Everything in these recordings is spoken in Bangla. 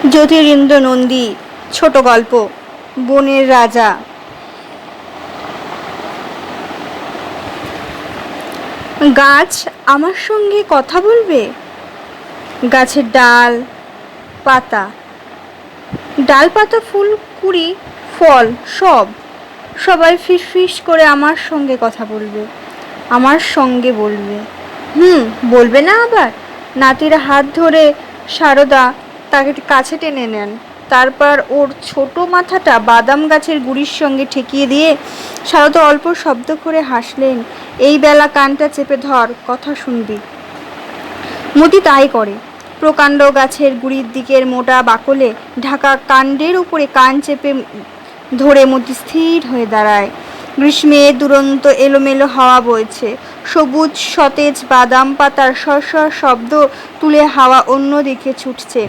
জ্যোতিরিন্দ্র নন্দী। ছোট গল্প। বনের রাজা। গাছ আমার সঙ্গে কথা বলবে। গাছের ডাল পাতা, ডাল পাতা, ফুল কুড়ি, ফল সবাই ফিসফিস করে আমার সঙ্গে কথা বলবে, আমার সঙ্গে বলবে। বলবে না আবার? নাতির হাত ধরে সারদা তাকে কাছে টেনে নেন। তারপর ওর ছোট মাথাটা বাদাম গাছের গুড়ির সঙ্গে ঠেকিয়ে দিয়ে সারদা অল্প শব্দ করে হাসলেন। এই বেলা কানটা চেপে ধর, কথা শুনবি। মতি তাই করে। প্রকাণ্ড গাছের গুড়ির দিকের মোটা বাকলে ঢাকা কাণ্ডের উপরে কান চেপে ধরে মতি স্থির হয়ে দাঁড়ায়। গ্রীষ্মের দুরন্ত এলোমেলো হাওয়া বইছে। সবুজ সতেজ বাদাম পাতার সরসর শব্দ তুলে হাওয়া অন্যদিকে ছুটছে।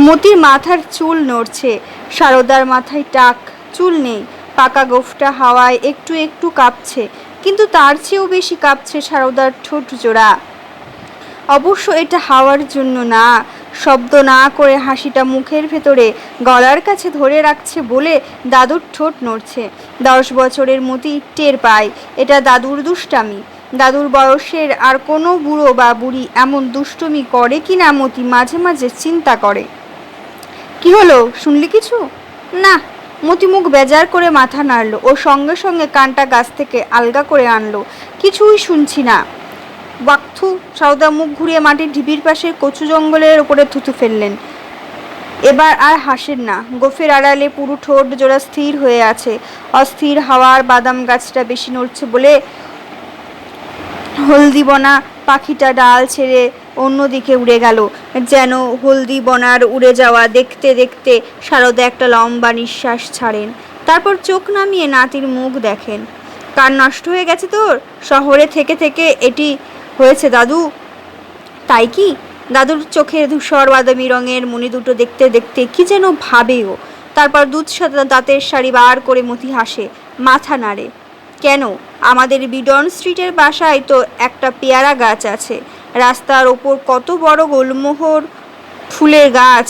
মতির মাথার চুল নড়ছে। সারদার মাথায় টাক, চুল নেই। পাকা গোফটা হাওয়ায় একটু একটু কাঁপছে, কিন্তু তার চেয়েও বেশি কাঁপছে সারদার ঠোঁট জোড়া। অবশ্য এটা হাওয়ার জন্য না, শব্দ না করে হাসিটা মুখের ভেতরে গলার কাছে ধরে রাখছে বলে দাদুর ঠোঁট নড়ছে। 10 বছরের মতি টের পায় এটা দাদুর দুষ্টামি। দাদুর বয়সের আর কোনো বুড়ো বা বুড়ি এমন দুষ্টুমি করে কি না মতি মাঝে মাঝে চিন্তা করে। কি হলো, শুনলি কিছু? না। মতি মুখ বেজার করে মাথা নাড়ল। ও সঙ্গে সঙ্গে কানটা গাছ থেকে আলগা করে আনলো। কিছুই শুনছি না। বাক্থু। সারদা মুখ ঘুরিয়ে মাটির ঢিবির পাশের কচু জঙ্গলের উপরে থুতু ফেললেন। এবার আর হাসেন না। গোফের আড়ালে পুরো ঠোঁট জোড়া স্থির হয়ে আছে। অস্থির হাওয়ার বাদাম গাছটা বেশি নড়ছে বলে হলদিবনা পাখিটা ডাল ছেড়ে অন্যদিকে উড়ে গেল। যেন হলদিবনার উড়ে যাওয়া দেখতে দেখতে সারদা একটা লম্বা নিঃশ্বাস ছাড়েন। তারপর চোখ নামিয়ে নাতির মুখ দেখেন। কান নষ্ট হয়ে গেছে তোর? শহরে থেকে থেকে এটি হয়েছে দাদু। তাই কি? দাদুর চোখের ধূসর বাদামি রঙের মণি দুটো দেখতে দেখতে কি যেন ভাবেও। তারপর দুধ সাদা দাঁতের শাড়ি বার করে মতি হাসে, মাথা নাড়ে। কেন? আমাদের বিডন স্ট্রিটের বাসায় তো একটা পেয়ারা গাছ আছে। রাস্তার ওপর কত বড় গোলমোহর ফুলের গাছ।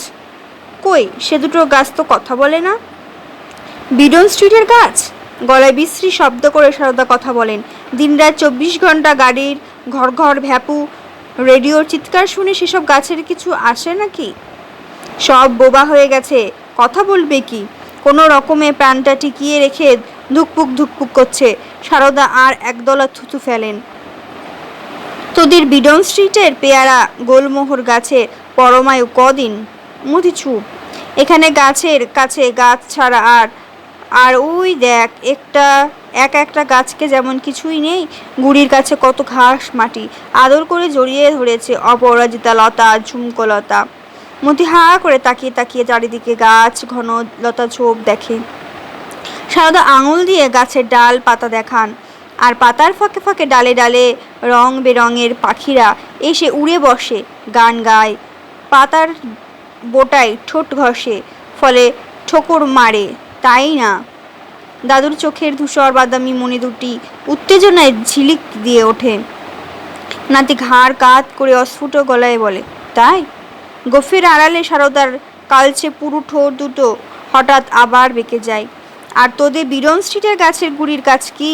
কই, সে দুটো গাছ তো কথা বলে না। বিডন স্ট্রিটের গাছ? গলায় বিশ্রী শব্দ করে সারদা কথা বলেন। দিনরাত 24 ঘন্টা গাড়ির ঘর ঘর ভ্যাপু রেডিওর চিৎকার শুনে সেসব গাছের কিছু আসে নাকি? সব বোবা হয়ে গেছে, কথা বলবে কি? কোনো রকমে প্রাণটা টিকিয়ে রেখে ধুকপুক ধুকপুক করছে। সারদা আর একদলা থুতু ফেলেন। তোদের বিডন স্ট্রিটের পেয়ারা গোলমোহর গাছের পরমায়ু কদিন? মতি চুপ। এখানে গাছের কাছে গাছ ছাড়া আর ওই দেখ একটা গাছকে যেমন কিছুই নেই। গুড়ির কাছে কত ঘাস মাটি আদর করে জড়িয়ে ধরেছে অপরাজিতা লতা, ঝুমকো লতা। মতি হা করে তাকিয়ে তাকিয়ে চারিদিকে গাছ, ঘন লতা ঝোপ দেখে। সারদা আঙুল দিয়ে গাছের ডাল পাতা দেখান, আর পাতার ফাঁকে ফাঁকে ডালে ডালে রং বেরঙের পাখিরা এসে উড়ে বসে, গান গায়, পাতার বোটায় ঠোঁট ঘষে, ফলে ঠোকর মারে। তাই না? দাদুর চোখের ধূসর বাদামি মণি দুটি উত্তেজনায় ঝিলিক দিয়ে ওঠে। নাতি ঘাড় কাত করে অস্ফুট গলায় বলে, তাই? গোফের আড়ালে সারদার কালচে পুরু ঠোঁট দুটো হঠাৎ আবার বেঁকে যায়। আর তোদের বিডন স্ট্রিটের গাছের গুড়ির কাজ কি?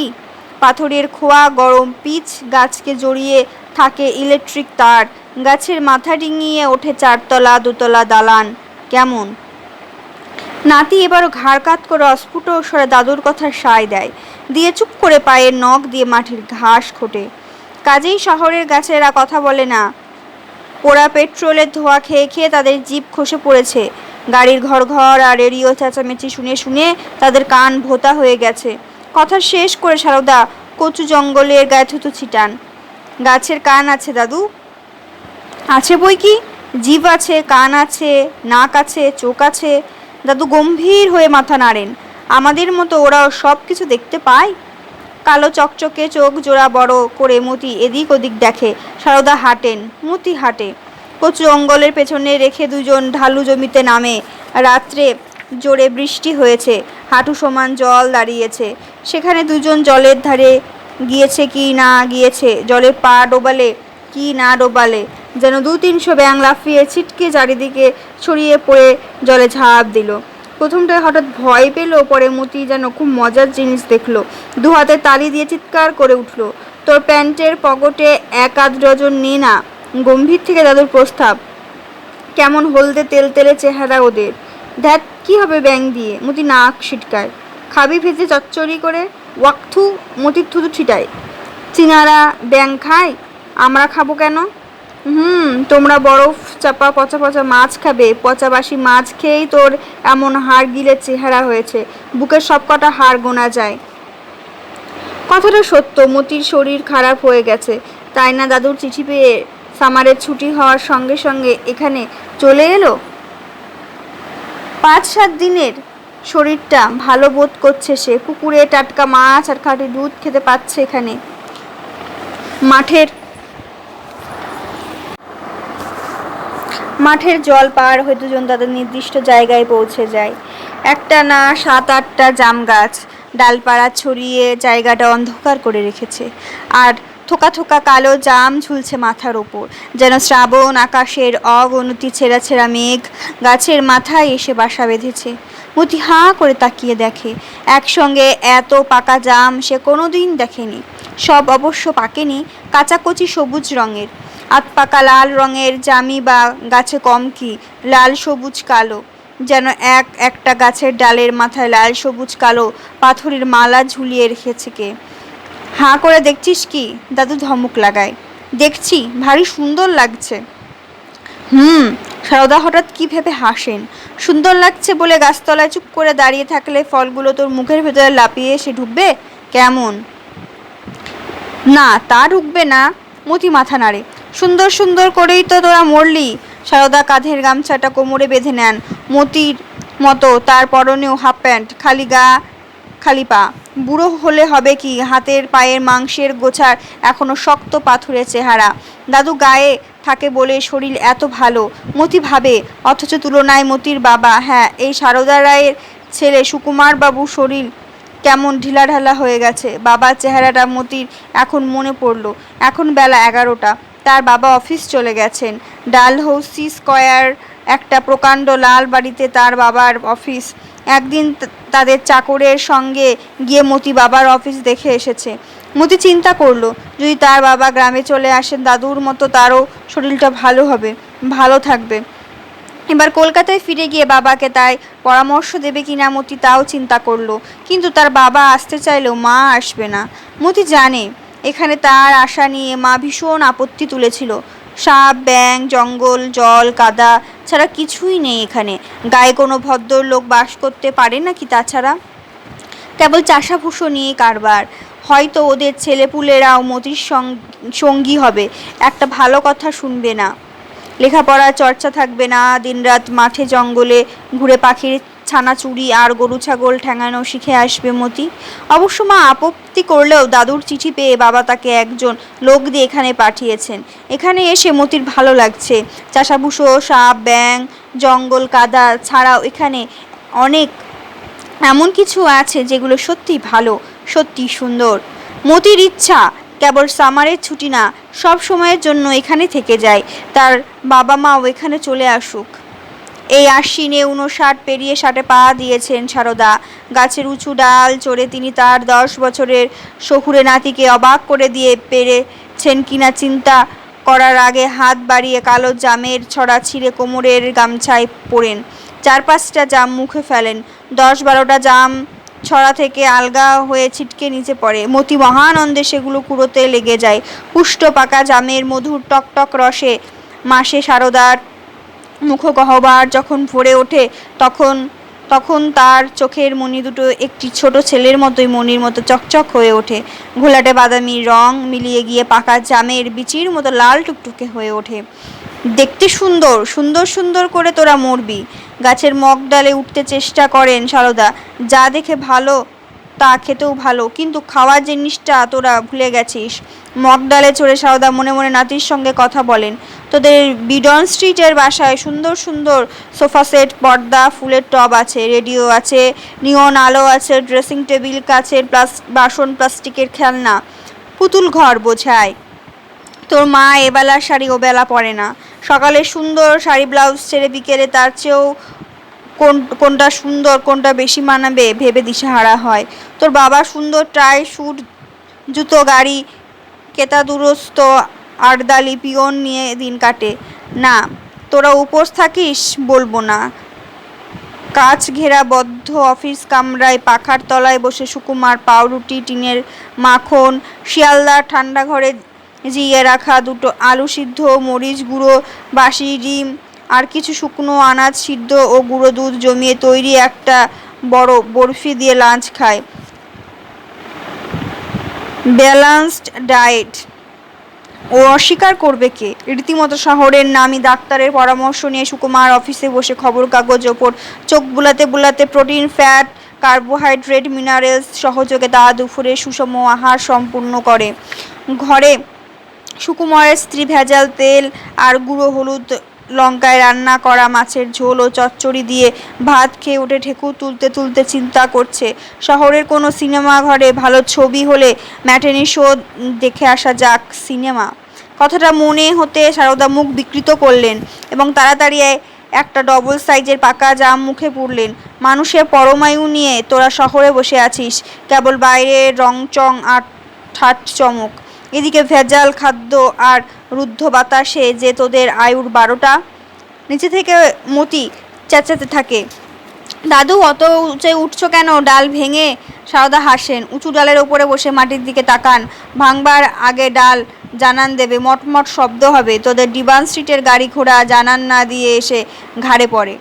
পাথরের খোয়া গরম পিচ, গাছকে জড়িয়ে থাকে ইলেকট্রিক তার, গাছের মাথা ডিঙিয়ে ওঠে 4 তলা 2 তলা দালান। কেমন? নাতি এবারও ঘাড় কাত করে অস্ফুট স্বরে দাদুর কথার সায় দেয়, দিয়ে চুপ করে পায়ের নখ দিয়ে মাটির ঘাস খোটে। কাজেই শহরের গাছেরা কথা বলে না। পোড়া পেট্রোলের ধোঁয়া খেয়ে খেয়ে তাদের জিভ খসে পড়েছে। গাড়ির ঘর ঘর আর রেডিও চেঁচামেচি শুনে শুনে তাদের কান ভোঁতা হয়ে গেছে। কথা শেষ করে সারদা কচু জঙ্গলের গায়ে থুতু ছিটান। গাছের কান আছে দাদু? আছে বই কি, জিভ আছে, কান আছে, নাক আছে, চোখ আছে। দাদু গম্ভীর হয়ে মাথা নাড়েন। আমাদের মতো ওরাও সব কিছু দেখতে পায়। কালো চকচকে চোখ জোড়া বড় করে মতি এদিক ওদিক দেখে। সারদা হাঁটেন, মতি হাঁটে। কচু জঙ্গলের পেছনে রেখে দুজন ঢালু জমিতে নামে। রাত্রে জোরে বৃষ্টি হয়েছে, হাঁটু সমান জল দাঁড়িয়েছে। সেখানে দুজন জলের ধারে গিয়েছে কি না গিয়েছে, জলে পা ডোবালে কি না ডোবালে, যেন 200-300 ব্যাঙ লাফিয়ে ছিটকে চারিদিকে ছড়িয়ে পড়ে জলে ঝাঁপ দিল। প্রথমটায় হঠাৎ ভয় পেল, পরে মতি যেন খুব মজার জিনিস দেখলো। 2 হাতে তালি দিয়ে চিৎকার করে উঠল, তোর প্যান্টের পকেটে 1-8 ডজন নে না। গম্ভীর থেকে দাদুর প্রস্তাব। কেমন হলদে তেলতেলে চেহারা ওদের। ধ্যাত, কি হবে ব্যাঙ দিয়ে? মতি নাক ছিটকায়। খাবি ভেজে চচ্চড়ি করে? ওয়াকথু, মতির থুতু ছিটায়। চিনারা ব্যাঙ খায়, আমরা খাবো কেন? তোমরা বরফ চাপা পচা পচা মাছ খাবে। পচা বাসি মাছ খেয়েই তোর এমন হাড় গিলের চেহারা হয়েছে, বুকের সবকটা হাড় গোনা যায়। কথাটা সত্য, মতির শরীর খারাপ হয়ে গেছে। তাই না দাদুর চিঠি পেয়ে সামারের ছুটি হওয়ার সঙ্গে সঙ্গে এখানে চলে এলো। 5-7 দিনের শরীরটা ভালো বোধ করছে সে। পুকুরে টাটকা মাছ আর খাঁটি দুধ খেতে পাচ্ছে এখানে। মাঠের জল পার হয়ে দুজন তাদের নির্দিষ্ট জায়গায় পৌঁছে যায়। একটা না 7-8টা জাম গাছ ডালপাড়া ছড়িয়ে জায়গাটা অন্ধকার করে রেখেছে, আর থোকা থোকা কালো জাম ঝুলছে মাথার ওপর, যেন শ্রাবণ আকাশের অগণতি ছেঁড়া ছেঁড়া মেঘ গাছের মাথায় এসে বাসা বেঁধেছে। মতি হাঁ করে তাকিয়ে দেখে, একসঙ্গে এত পাকা জাম সে কোনোদিন দেখেনি। সব অবশ্য পাকেনি, কাঁচাকচি সবুজ রঙের। আধপাকা লাল রঙের জামি বা গাছে কম কি, লাল সবুজ কালো, যেন একটা গাছের ডালের মাথায় লাল সবুজ কালো পাথরের মালা ঝুলিয়ে রেখেছে কে। হাঁ করে দেখছিস কি? দাদু ধমক লাগায়। দেখছি, ভারী সুন্দর লাগছে। সারদা হঠাৎ কি ভেবে হাসেন। সুন্দর লাগছে বলে গাছতলায় চুপ করে দাঁড়িয়ে থাকলে ফলগুলো তোর মুখের ভেতরে লাপিয়ে এসে ঢুকবে কেমন? না, তা ঢুকবে না। মতি মাথা নাড়ে। সুন্দর সুন্দর করেই তো তোরা মরলি। সারদা কাঁধের গামছাটা কোমরে বেঁধে নেন। মতির মতো তার পরনেও হাফ প্যান্ট, খালি গা খালি পা। বুড়ো হলে হবে কি, হাতের পায়ের মাংসের গোছার এখনো শক্ত পাথুরে চেহারা। দাদু গায়ে থাকে বলে শরীর এত ভালো, মতি ভাবে। অথচ তুলনায় মতির বাবা, হ্যাঁ এই সারদা রায়ের ছেলে সুকুমার বাবু শরীর কেমন ঢিলাঢালা হয়ে গেছে। বাবার চেহারাটা মতির এখন মনে পড়ল। এখন বেলা 11টা, তার বাবা অফিস চলে গেছেন। ডালহৌসি স্কয়ার একটা প্রকাণ্ড লাল বাড়িতে তার বাবার অফিস। একদিন তাদের চাকরের সঙ্গে গিয়ে মতি বাবার অফিস দেখে এসেছে। মতি চিন্তা করলো, যদি তার বাবা গ্রামে চলে আসেন দাদুর মতো তারও শরীরটা ভালো হবে, ভালো থাকবে। এবার কলকাতায় ফিরে গিয়ে বাবাকে তাই পরামর্শ দেবে কিনা মতি তাও চিন্তা করলো। কিন্তু তার বাবা আসতে চাইলেও মা আসবে না। মতি জানে এখানে তার আশা নিয়ে মা ভীষণ আপত্তি তুলেছিল। সাপ, ব্যাঙ, জঙ্গল, জল, কাদা ছাড়া কিছুই নেই এখানে। গায়ে কোনো ভদ্রলোক বাস করতে পারে নাকি? তাছাড়া কেবল চাষাভুষো নিয়ে কারবার। হয়তো ওদের ছেলেপুলেরাও মতির সঙ্গী হবে, একটা ভালো কথা শুনবে না, লেখাপড়ার চর্চা থাকবে না, দিনরাত মাঠে জঙ্গলে ঘুরে পাখির ছানাচুরি আর গরু ছাগল ঠ্যাঙানো শিখে আসবে মতি। অবশ্য মা আপত্তি করলেও দাদুর চিঠি পেয়ে বাবা তাকে একজন লোক দিয়ে এখানে পাঠিয়েছেন। এখানে এসে মতির ভালো লাগছে। চাষাভুষো, সাপ, ব্যাঙ, জঙ্গল, কাদা ছাড়াও এখানে অনেক এমন কিছু আছে যেগুলো সত্যি ভালো, সত্যি সুন্দর। মতির ইচ্ছা কেবল সামারের ছুটি না, সব সময়ের জন্য এখানে থেকে যায়। তার বাবা মাও এখানে চলে আসুক। এই আশ্বিনে 59 পেরিয়ে 60-এ পা দিয়েছেন সারদা। গাছের উঁচু ডাল চড়ে তিনি তার 10 বছরের শহুরে নাতিকে অবাক করে দিয়ে পেরেছেন কিনা চিন্তা করার আগে হাত বাড়িয়ে কালো জামের ছড়া ছিঁড়ে কোমরের গামছায় পড়েন। 4-5টা জাম মুখে ফেলেন। 10-12টা জাম ছড়া থেকে আলগা হয়ে ছিটকে নিচে পড়ে। মতি মহানন্দে সেগুলো কুড়োতে লেগে যায়। পুষ্ট পাকা জামের মধুর টকটক রসে মাসে সারদার মুখগহ্বর যখন ভরে ওঠে তখন তার চোখের মণি দুটো একটি ছোট ছেলের মতোই মণির মতো চকচক হয়ে ওঠে। ঘোলাটে বাদামি রং মিলিয়ে গিয়ে পাকা জামের বিচির মতো লাল টুকটুকে হয়ে ওঠে। দেখতে সুন্দর, সুন্দর সুন্দর করে তোরা মরবি। গাছের মগ ডালে উঠতে চেষ্টা করেন সারদা। যা দেখে ভালো তা খেতেও ভালো, কিন্তু খাওয়ার জিনিসটা তোরা ভুলে গেছিস। মগ ডালে চড়ে সারদা মনে মনে নাতির সঙ্গে কথা বলেন। তোদের বিডন স্ট্রিটের বাসায় সুন্দর সুন্দর সোফা সেট, পর্দা, ফুলের টব আছে, রেডিও আছে, নিয়ন আলো আছে, ড্রেসিং টেবিল, কাচের বাসন, প্লাস্টিকের খেলনা, পুতুল ঘর বোঝায়। তোর মা এবেলার শাড়ি ওবেলা পরে না, সকালে সুন্দর শাড়ি ব্লাউজ ছেড়ে বিকেলে তার চেয়েও কোনটা সুন্দর, কোনটা বেশি মানাবে ভেবে দিশেহারা হয়। তোর বাবা সুন্দর টাই স্যুট, জুতো, গাড়ি, কেতাদুরস্ত আর্দালি পিয়ন নিয়ে দিন কাটে। না, তোরা উপোস থাকিস বলবো না। কাচ ঘেরা বদ্ধ অফিস কামরায় পাখার তলায় বসে সুকুমার পাউরুটি, টিনের মাখন, শিয়ালদার ঠান্ডা ঘরে জিয়ে রাখা দুটো আলু সিদ্ধ, মরিচ গুঁড়ো, বাসি ডিম আর কিছু শুকনো আনাজ সিদ্ধ ও গুঁড়ো দুধ জমিয়ে তৈরি একটা বড় বরফি দিয়ে লাঞ্চ খায়। ব্যালান্সড ডায়েট ও অস্বীকার করবে কে? রীতিমতো শহরের নামী ডাক্তারের পরামর্শ নিয়ে সুকুমার অফিসে বসে খবর কাগজ ওপর চোখ বুলাতে বুলাতে প্রোটিন, ফ্যাট, কার্বোহাইড্রেট, মিনারেলস সহযোগে তা দুপুরে সুষম আহার সম্পূর্ণ করে। ঘরে সুকুমারের স্ত্রী ভেজাল তেল আর গুঁড়ো হলুদ লঙ্কায় রান্না করা মাছের ঝোল ও চচ্চড়ি দিয়ে ভাত খেয়ে উঠে ঠেকুর তুলতে তুলতে চিন্তা করছে, শহরের কোনো সিনেমা ঘরে ভালো ছবি হলে ম্যাটিনি শো দেখে আসা যাক। সিনেমা কথাটা মনে হতে সারদা মুখ বিকৃত করলেন এবং তাড়াতাড়ি একটা ডবল সাইজের পাকা জাম মুখে পুরলেন। মানুষের পরমায়ু নিয়ে তোরা শহরে বসে আছিস, কেবল বাইরে রংচং আর ঠাট চমক, এদিকে ভেজাল খাদ্য আর রুদ্ধ বাতাসে যে তোদের আয়ুর 12টা। নিচে থেকে মতি চেঁচাতে থাকে, দাদু অত উঁচে উঠছো কেন? ডাল ভেঙে। সারদা হাসেন, উঁচু ডালের ওপরে বসে মাটির দিকে তাকান। ভাঙবার আগে ডাল জানান দেবে, মটমট শব্দ হবে, তোদের ডিবান স্ট্রিটের গাড়ি ঘোড়া জানান না দিয়ে এসে ঘাড়ে পড়ে।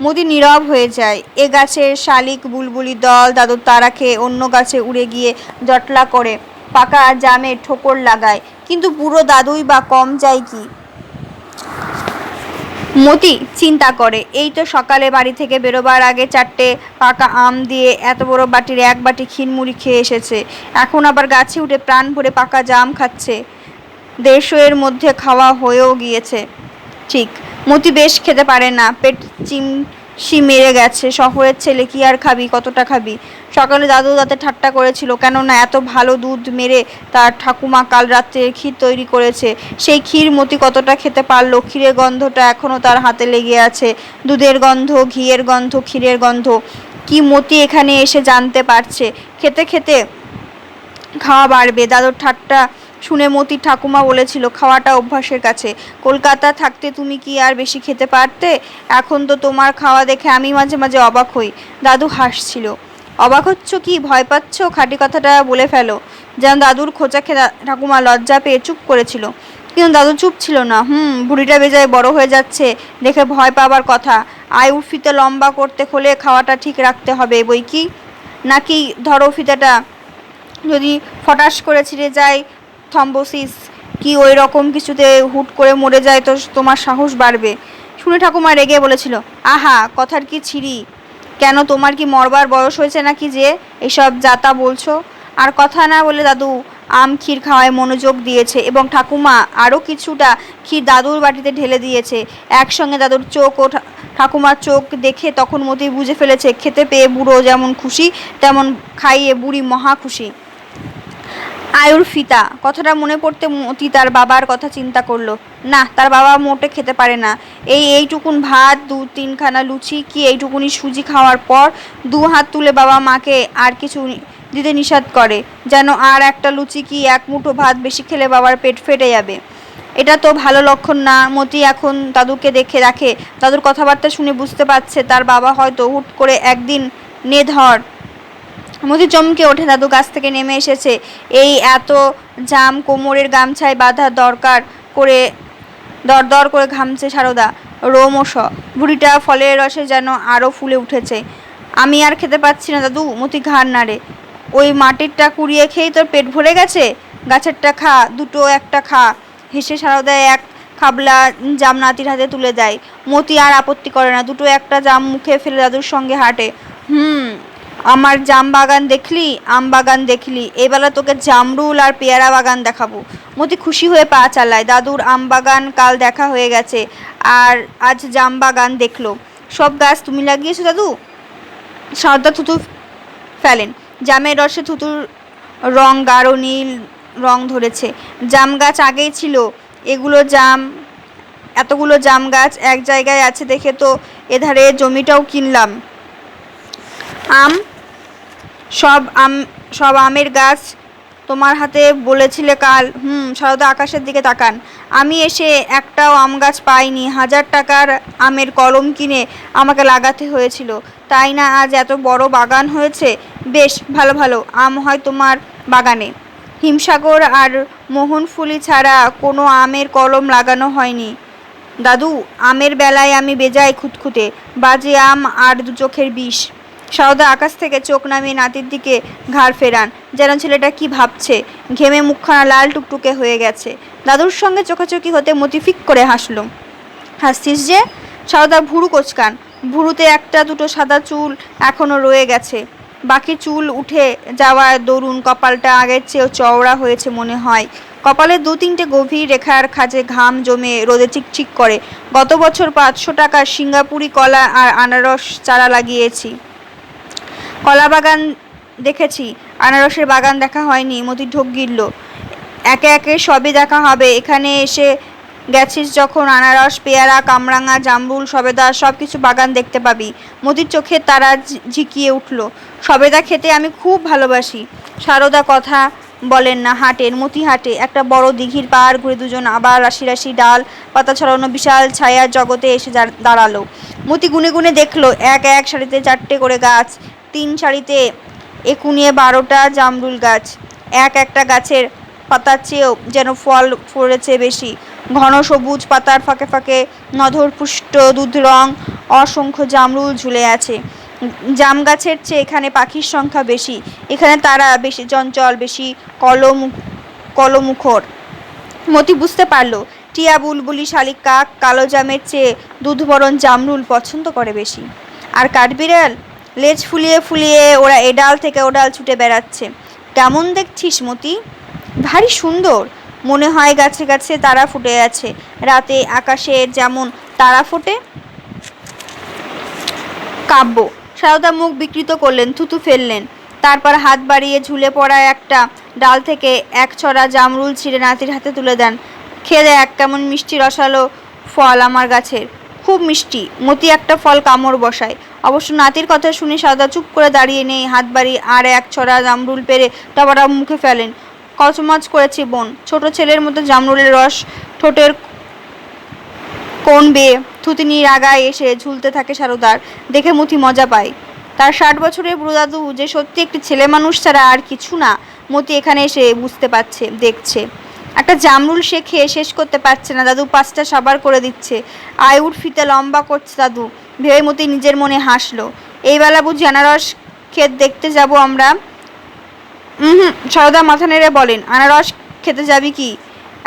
মতি নীরব হয়ে যায়। এ গাছের শালিক বুলবুলি দল দাদুর তাড়া খেয়ে অন্য গাছে উড়ে গিয়ে জটলা করে পাকা জামে ঠোকর লাগায়, কিন্তু বুড়ো দাদুই বা কম যায় কি? মতি চিন্তা করে, এই তো সকালে বাড়ি থেকে বেরোবার আগে 4টে পাকা আম দিয়ে এত বড় বাটির 1 বাটি ক্ষীরমুড়ি খেয়ে এসেছে, এখন আবার গাছে উঠে প্রাণ ভরে পাকা জাম খাচ্ছে। 150 মধ্যে খাওয়া হয়েও গিয়েছে। ঠিক, মতি বেশ খেতে পারে না, পেট চিমসি মেরে গেছে। শহরের ছেলে কি আর খাবি, কতটা খাবি? সকালে দাদু তাতে ঠাট্টা করেছিল, কেননা এত ভালো দুধ মেরে তার ঠাকুমা কাল রাত্রে ক্ষীর তৈরি করেছে। সেই ক্ষীর মতি কতটা খেতে পারল? ক্ষীরের গন্ধটা এখনও তার হাতে লেগে আছে, দুধের গন্ধ, ঘিয়ের গন্ধ, ক্ষীরের গন্ধ, কি মতি এখানে এসে জানতে পারছে। খেতে খেতে খাওয়া বাড়বে। দাদুর ঠাট্টা শুনে মতির ঠাকুমা বলেছিল, খাওয়াটা অভ্যাসের কাছে, কলকাতা থাকতে তুমি কি আর বেশি খেতে পারতে? এখন তো তোমার খাওয়া দেখে আমি মাঝে মাঝে অবাক হই। দাদু হাসছিল। অবাক হচ্ছ কি, ভয় পাচ্ছ? খাঁটি কথাটা বলে ফেলো। যেন দাদুর খোঁচা খেয়ে ঠাকুমা লজ্জা পেয়ে চুপ করেছিল, কিন্তু দাদু চুপ ছিল না। বুড়িটা বেজায় বড় হয়ে যাচ্ছে দেখে ভয় পাবার কথা। আয়ুর ফিতে লম্বা করতে হলে খাওয়াটা ঠিক রাখতে হবে বই কি। নাকি ধরো ফিতাটা যদি ফটাস করে ছিঁড়ে যায়, থম্বোসিস কি ওই রকম কিছুতে হুট করে মরে যায় তো তোমার সাহস বাড়বে। শুনে ঠাকুমা রেগে বলেছিল, আহা, কথার কি ছিঁড়ি? কেন, তোমার কি মরবার বয়স হয়েছে নাকি যে এসব যাতা বলছো? আর কথা না বলে দাদু আম ক্ষীর খাওয়ায় মনোযোগ দিয়েছে এবং ঠাকুমা আরও কিছুটা ক্ষীর দাদুর বাটিতে ঢেলে দিয়েছে। একসঙ্গে দাদুর চোখ ও ঠাকুমার চোখ দেখে তখন মতি বুঝে ফেলেছে, খেতে পেয়ে বুড়ো যেমন খুশি, তেমন খাইয়ে বুড়ি মহা খুশি। আয়ুর ফিতা কথাটা মনে পড়তে মতি তার বাবার কথা চিন্তা করলো। না, তার বাবা মোটে খেতে পারে না। এইটুকুন ভাত, 2-3খানা লুচি, কি এইটুকুনি সুজি খাওয়ার পর 2 হাত তুলে বাবা মাকে আর কিছু দিতে নিষেধ করে, যেন আর একটা লুচি কি 1 মুঠো ভাত বেশি খেলে বাবার পেট ফেটে যাবে। এটা তো ভালো লক্ষণ না। মতি এখন দাদুকে দেখে রাখে, দাদুর কথাবার্তা শুনে বুঝতে পারছে তার বাবা হয়তো হুট করে একদিন নে ধর। মতি চমকে ওঠে, দাদু গাছ থেকে নেমে এসেছে। এই এত জাম কোমরের গামছায় বাঁধা দরকার করে দরদর করে ঘামছে সারদা রোমশ। বুড়িটা ফলের রসে যেন আরও ফুলে উঠেছে। আমি আর খেতে পাচ্ছি না দাদু। মতি ঘাড় নাড়ে। ওই মাটিরটা কুড়িয়ে খেয়েই তোর পেট ভরে গেছে? গাছেরটা খা, দুটো একটা খা। হেসে সারদা 1 খাবলা জাম নাতির হাতে তুলে দেয়। মতি আর আপত্তি করে না, দুটো একটা জাম মুখে ফেলে দাদুর সঙ্গে হাঁটে। আমার জাম বাগান দেখলি, আম বাগান দেখলি, এবেলা তোকে জামরুল আর পেয়ারা বাগান দেখাবো। মতি খুশি হয়ে পা চালায়। দাদুর আম বাগান কাল দেখা হয়ে গেছে, আর আজ জাম বাগান দেখলো। সব গাছ তুমি লাগিয়েছো দাদু? সারদা থুতু ফেলেন। জামের রসে থুতুর রং গাঢ় নীল, রং ধরেছে। জাম গাছ আগেই ছিল, এতগুলো জাম গাছ এক জায়গায় আছে দেখে তো এধারে জমিটাও কিনলাম। আম সব আমের গাছ তোমার হাতে বলেছিলে কাল। সারদা আকাশের দিকে তাকান। আমি এসে একটাও আম গাছ পাইনি। 1000 টাকার আমের কলম কিনে আমাকে লাগাতে হয়েছিল, তাই না আজ এত বড় বাগান হয়েছে। বেশ ভালো ভালো আম হয় তোমার বাগানে। হিমসাগর আর মোহনফুলি ছাড়া কোনো আমের কলম লাগানো হয়নি দাদু। আমের বেলায় আমি বেজায় খুঁতখুঁতে, বাজে আম আর দু চোখের বিষ। সারদা আকাশ থেকে চোখ নামিয়ে নাতির দিকে ঘাড় ফেরান, যেন ছেলেটা কি ভাবছে। ঘেমে মুখখানা লাল টুকটুকে হয়ে গেছে। দাদুর সঙ্গে চোখাচোখি হতে মতি ফিক করে হাসল। হাসছিস যে? সারদা ভুরু কোচকান। ভুরুতে একটা দুটো সাদা চুল এখনো রয়ে গেছে। বাকি চুল উঠে যাওয়ার দরুন কপালটা আগের চেয়েও চওড়া হয়েছে মনে হয়। কপালে 2-3টে গভীর রেখার খাঁজে ঘাম জমে রোদে চিকচিক করে। গত বছর 500 টাকার সিঙ্গাপুরি কলা আর আনারস চারা লাগিয়েছি। কলা বাগান দেখেছি, আনারসের বাগান দেখা হয়নি। মতি ঢোক গিলল। একে একে সবই দেখা হবে। এখানে এসে গেছিস যখন, আনারস, পেয়ারা, কামরাঙা, জামরুল, সবেদা সব কিছু বাগান দেখতে পাবি। মতির চোখে তারা ঝিকিয়ে উঠল। সবেদা খেতে আমি খুব ভালোবাসি। সারদা কথা বলেন না, হাঁটেন। মতি হাঁটে। একটা বড় দিঘির পাড় ঘুরে দুজন আবার রাশি রাশি ডাল পাতা ছড়ানো বিশাল ছায়ার জগতে এসে দাঁড়ালো। মতি গুনে গুনে দেখল, এক এক সারিতে 4টে করে গাছ, 3 সারিতে একুনিয়ে 12টা জামরুল গাছ। এক একটা গাছের পাতার চেয়েও যেন ফল ফলেছে বেশি। ঘন সবুজ পাতার ফাঁকে ফাঁকে নধরপুষ্ট দুধ রং অসংখ্য জামরুল ঝুলে আছে। জাম গাছের চেয়ে এখানে পাখির সংখ্যা বেশি। এখানে তারা বেশি চঞ্চল, বেশি কলমুখর। মতি বুঝতে পারল, টিয়া, বুলবুলি, শালিক, কাক কালো জামের চেয়ে দুধবরণ জামরুল পছন্দ করে বেশি। আর কাঠবিড়াল লেজ ফুলিয়ে ফুলিয়ে ওরা এ ডাল থেকে ও ডাল ছুটে বেড়াচ্ছে। কেমন দেখছিস মতি? ভারী সুন্দর। মনে হয় গাছে গাছে তারা ফুটে আছে। রাতে আকাশে যেমন তারা ফোটে। কাব্য। সারদা মুখ বিকৃত করলেন, থুতু ফেললেন। তারপর হাত বাড়িয়ে ঝুলে পড়া একটা ডাল থেকে এক ছড়া জামরুল ছিঁড়ে নাতির হাতে তুলে দেন। খেয়ে দেখ কেমন মিষ্টি রসালো ফল আমার গাছের, খুব মিষ্টি। মতি একটা ফল কামড় বসায়। অবশ্য নাতির কথা শুনে সারদা চুপ করে দাঁড়িয়ে নেই, হাত বাড়িয়ে আর এক ছড়া জামরুল পেরে টপাটপ মুখে ফেলেন। কচমচ করেছে বোন। ছোট ছেলের মতো জামরুলের রস ঠোঁটের কোণ বেয়ে থুতনির আগায় এসে ঝুলতে থাকে সারদার। দেখে মতি মজা পায়। তার 60 বছরের বুড়ো দাদু যে সত্যি একটি ছেলে মানুষ ছাড়া আর কিছু না, মতি এখানে এসে বুঝতে পারছে, দেখছে। একটা জামরুল সে খেয়ে শেষ করতে পারছে না, দাদু 5টা সাবার করে দিচ্ছে। আয়ুর ফিতে লম্বা করছে দাদু। ভেবে মতি নিজের মনে হাসলো। এই বেলা বুঝি আনারস ক্ষেত দেখতে যাব আমরা? সারদা মাথা নেড়ে বলেন, আনারস খেতে যাবি কি?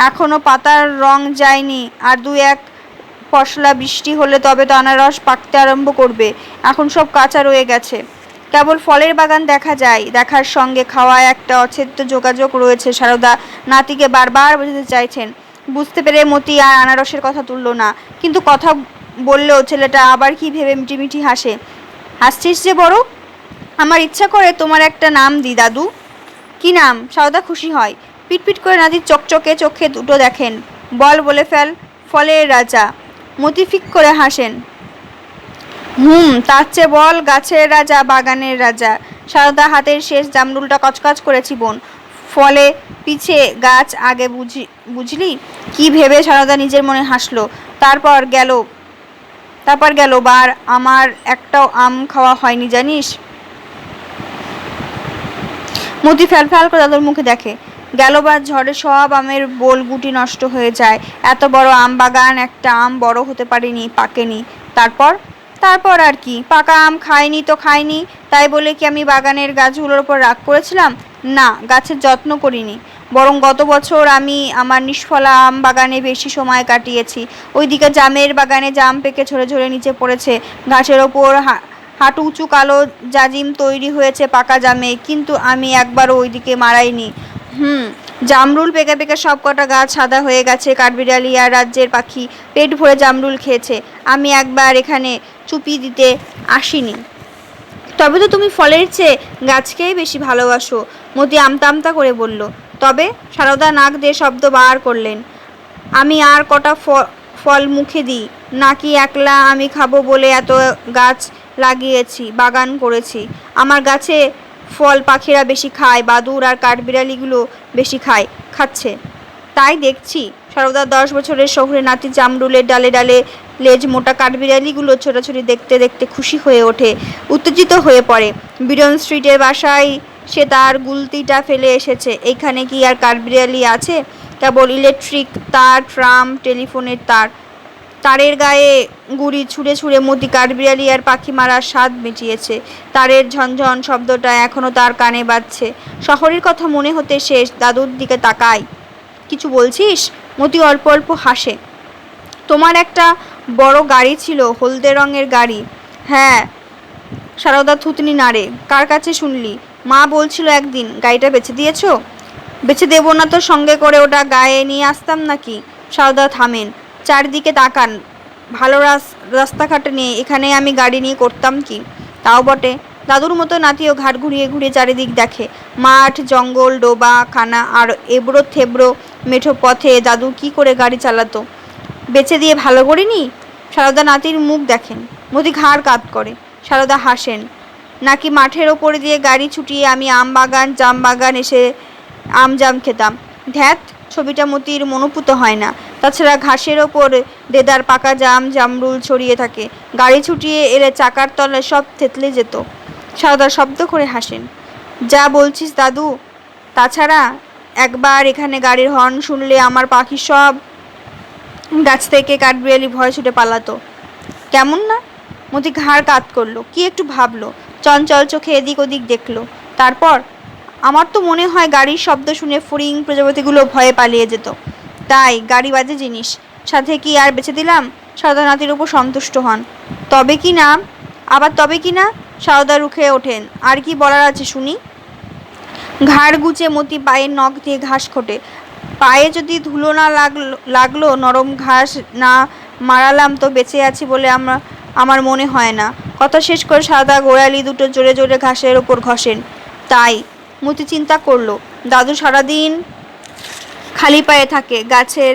এখনো পাতার রং যায়নি, আর 2-1 পশলা বৃষ্টি হলে তবে তো আনারস পাকতে আরম্ভ করবে। এখন সব কাঁচা রয়ে গেছে। কেবল ফলের বাগান দেখা যায়, দেখার সঙ্গে খাওয়ায় একটা অচ্ছেদ্য যোগাযোগ রয়েছে। সারদা নাতিকে বারবার বোঝাতে চাইছেন। বুঝতে পেরে মতি আর আনারসের কথা তুলল না। কিন্তু কথা বললেও ছেলেটা আবার কি ভেবে মিটিমিটি হাসে। হাসছিস যে বড়? আমার ইচ্ছা করে তোমার একটা নাম দি দাদু। কি নাম? সারদা খুশি হয়। পিটপিট করে নাতির চকচকে চোখে দুটো দেখেন। বল, বলে ফেল। ফলের রাজা। মতি ফিক করে হাসেন। তার চেয়ে বল, গাছের রাজা, বাগানের রাজা। সারদা হাতের শেষ জামরুলটা কচকচ করে চিবোন। ফলে পিছে গাছ আগে বুঝলি? কি ভেবে সারদা নিজের মনে হাসলো। তারপর গেল বার আমার একটাও আম খাওয়া হয়নি জানিস। মতি ফ্যাল করে দাদুর মুখে দেখে। গেলবার ঝড়ে সব আমের বোল গুটি নষ্ট হয়ে যায়। এত বড় আম বাগান, একটা আম বড় হতে পারেনি, পাকেনি। তারপর আর কি? পাকা আম খাইনি তো খাইনি, তাই বলে কি আমি বাগানের গাছগুলোর ওপর রাগ করেছিলাম? না, গাছের যত্ন করিনি। বরং গত বছর আমি আমার নিষ্ফলা আম বাগানে বেশি সময় কাটিয়েছি। ওইদিকে জামের বাগানে জাম পেকে ঝরে ঝরে নিচে পড়েছে। ঘাসের ওপর হাঁটু উঁচু কালো জাজিম তৈরি হয়েছে পাকা জামে, কিন্তু আমি একবারও ওইদিকে মারাইনি। জামরুল পেকে পেকে সব কটা গাছ সাদা হয়ে গেছে। কাঠবিড়ালি আর রাজ্যের পাখি পেট ভরে জামরুল খেয়েছে। আমি একবার এখানে চুপি দিতে আসিনি। তবে তো তুমি ফলের চেয়ে গাছকেই বেশি ভালোবাসো, মতি আমতা আমতা করে বলল। তবে? সারদা নাক দিয়ে শব্দ বার করলেন। আমি আর কটা ফল মুখে দিই নাকি? একলা আমি খাবো বলে এত গাছ লাগিয়েছি, বাগান করেছি। আমার গাছে ফল পাখিরা বেশি খায়, বাদুর আর কাঠবিড়ালিগুলো বেশি খাচ্ছে। তাই দেখছি। সারদা 10 বছরের শহুরে নাতি জামরুলের ডালে ডালে লেজ মোটা কাঠবিড়ালিগুলো ছোটাছুটি দেখতে দেখতে খুশি হয়ে ওঠে, উত্তেজিত হয়ে পড়ে। বিডন স্ট্রিটের বাসায় সে তার গুলতিটা ফেলে এসেছে। এইখানে কি আর কাঠবিড়ালি আছে? কেবল ইলেকট্রিক তার, ট্রাম, টেলিফোনের তারের গায়ে গুড়ি ছুঁড়ে ছুঁড়ে মতি কাঠবিড়ালি আর পাখি মারার স্বাদ মিটিয়েছে। তারের ঝনঝন শব্দটা এখনো তার কানে বাজছে। শহরের কথা মনে হতে সে দাদুর দিকে তাকায়। কিছু বলছিস? মতি অল্প অল্প হাসে। তোমার একটা বড় গাড়ি ছিল, হলদে রঙের গাড়ি। হ্যাঁ। সারদা থুতনি নাড়ে। কার কাছে শুনলি? মা বলছিল একদিন। গাড়িটা বেচে দিয়েছো? বেচে দেবো না তো সঙ্গে করে ওটা গায়ে নিয়ে আসতাম নাকি? সারদা থামেন, চারদিকে তাকান। ভালো রাস্তাঘাট নেই, এখানে আমি গাড়ি নিয়ে করতাম কি? তাও বটে। দাদুর মতো নাতিও ঘাট ঘুরিয়ে ঘুরিয়ে চারিদিক দেখে। মাঠ, জঙ্গল, ডোবা, খানা আর এবড়ো থেবড়ো মেঠো পথে দাদু কি করে গাড়ি চালাতো? বেচে দিয়ে ভালো করিনি? সারদা নাতির মুখ দেখেন। মতি ঘাড় কাত করে। সারদা হাসেন। নাকি মাঠের ওপর দিয়ে গাড়ি ছুটিয়ে আমি আম বাগান, জাম বাগান এসে আম জাম খেতাম? ধ্যাত, ছবিটা মতির মনোপুত হয় না। তাছাড়া ঘাসের ওপর দেদার পাকা জামরুল ছড়িয়ে থাকে। গাড়ি ছুটিয়ে এলে চাকার তলায় সব থেতলে যেত। সারদা শব্দ করে হাসেন। যা বলছিস দাদু। তাছাড়া একবার এখানে গাড়ির হর্ন শুনলে আমার পাখি সব গাছ থেকে কাঠবিড়ালি ভয় ছুটে পালাতো। কেমন না? মতি ঘাড় কাত করলো। কি একটু ভাবলো, চঞ্চল চোখে এদিক ওদিক দেখলো। তারপর? আমার তো মনে হয় গাড়ির শব্দ শুনে ফড়িং প্রজাপতিগুলো ভয়ে পালিয়ে যেত। তাই? গাড়ি বাজে জিনিস। সাথে কি আর বেঁচে দিলাম? সারদা নাতির উপর সন্তুষ্ট হন। তবে কি না? আবার তবে কি না? সারদা রুখে ওঠেন। আর কি বলার আছে শুনি? ঘাড় গুজে মতি পায়ের নখ দিয়ে ঘাস খোটে। পায়ে যদি ধুলো না লাগলো, নরম ঘাস না মারালাম তো বেঁচে আছি বলে আমার মনে হয় না। কথা শেষ করে সারদা গোড়ালি দুটো জোরে জোরে ঘাসের ওপর ঘষেন। তাই? মতি চিন্তা করলো। দাদু সারাদিন খালি পায়ে থাকে, গাছের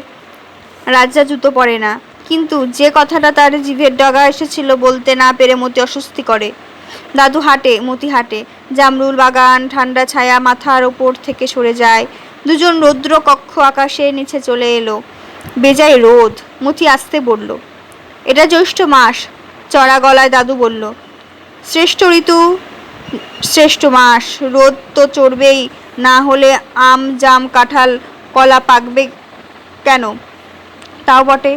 রাজা জুতো পরে না। কিন্তু যে কথাটা তার জিভের ডগা এসেছিল বলতে না পেরে মতি অস্বস্তি করে। দাদু হাঁটে, মতি হাঁটে। জামরুল বাগান, ঠান্ডা ছায়া মাথার ওপর থেকে সরে যায়। দুজন রৌদ্র কক্ষ আকাশের নিচে চলে এলো। বেজায় রোদ। মতি আসতে বলল। এটা জ্যৈষ্ঠ মাস, চড়া গলায় দাদু বলল। শ্রেষ্ঠ ঋতু, শ্রেষ্ঠ মাস। রোদ তো চড়বেই, না হলে আম জাম কাঁঠাল কলা পাকবে কেন? তাও বটে।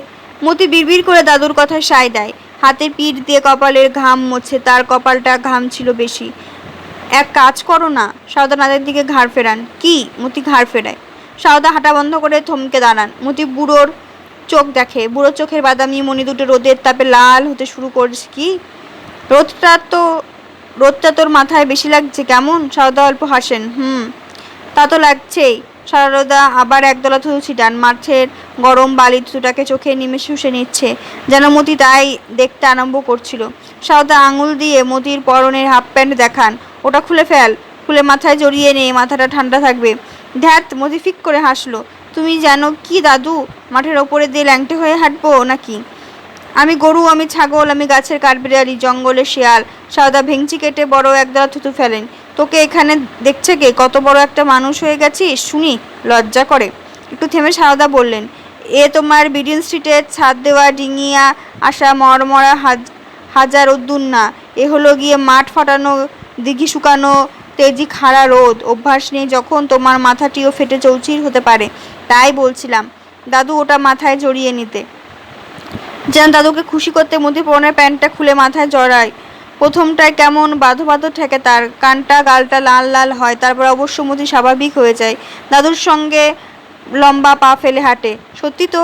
মতি বিড়বিড় করে দাদুর কথায় সায় দেয়। হাতে পিঠ দিয়ে কপালের ঘাম মোছে। তার কপালটা ঘাম ছিল বেশি। এক কাজ করো না। সারদা নাদের দিকে ঘাড় ফেরান। কি? মতি ঘাড় ফেরায়। সারদা হাঁটা বন্ধ করে থমকে দাঁড়ান। মতি বুড়োর চোখ দেখে। বুড়োর চোখের বাদামি মণি দুটো রোদের তাপে লাল হতে শুরু করছে। কি? রোদটা তোর মাথায় বেশি লাগছে কেমন? সারদা অল্প হাসেন। তা তো লাগছেই। সারদা আবার একদলা থুতু ছিটান। মাঠের গরম বালি থুতুটাকে চোখে নিমেষে শুষে নিচ্ছে, যেন মতি তাই দেখতে আরম্ভ করছিল। সারদা আঙুল দিয়ে মতির পরনের হাফ প্যান্ট দেখান। ওটা খুলে ফেল, খুলে মাথায় জড়িয়ে নে, মাথাটা ঠান্ডা থাকবে। ধ্যাত, মতি ফিক করে হাসলো। তুমি জানো কি দাদু, মাঠের ওপরে দিয়ে ল্যাংটে হয়ে হাঁটবো নাকি? আমি গরু, আমি ছাগল, আমি গাছের কাঠবিড়ালি, জঙ্গলের শেয়াল। সারদা ভেঙচি কেটে বড় একদলা থুতু ফেলেন। তোকে এখানে দেখছে কে? কত বড় একটা মানুষ হয়ে গেছিস শুনি, লজ্জা করে? একটু থেমে সারদা বললেন, এ তোমার বিডিন স্ট্রিটের ছাদ দেওয়া ডিঙিয়া আসা মরমরা হাজার উদ্দুন না। এ হলো গিয়ে মাঠ ফাটানো, দিঘি শুকানো, তেজি খাড়া রোদ। অভ্যাস নেই যখন, তোমার মাথাটিও ফেটে চৌচির হতে পারে। তাই বলছিলাম দাদু ওটা মাথায় জড়িয়ে নিতে। যেন দাদুকে খুশি করতে মতি পরনের প্যান্টটা খুলে মাথায় জড়ায়। প্রথমটায় কেমন বাঁধো বাঁধো ঠেকে, তার কানটা গালটা লাল লাল হয়। তারপর অবশ্য মতি স্বাভাবিক হয়ে যায়। দাদুর সঙ্গে লম্বা পা ফেলে হাঁটে। সত্যি তো,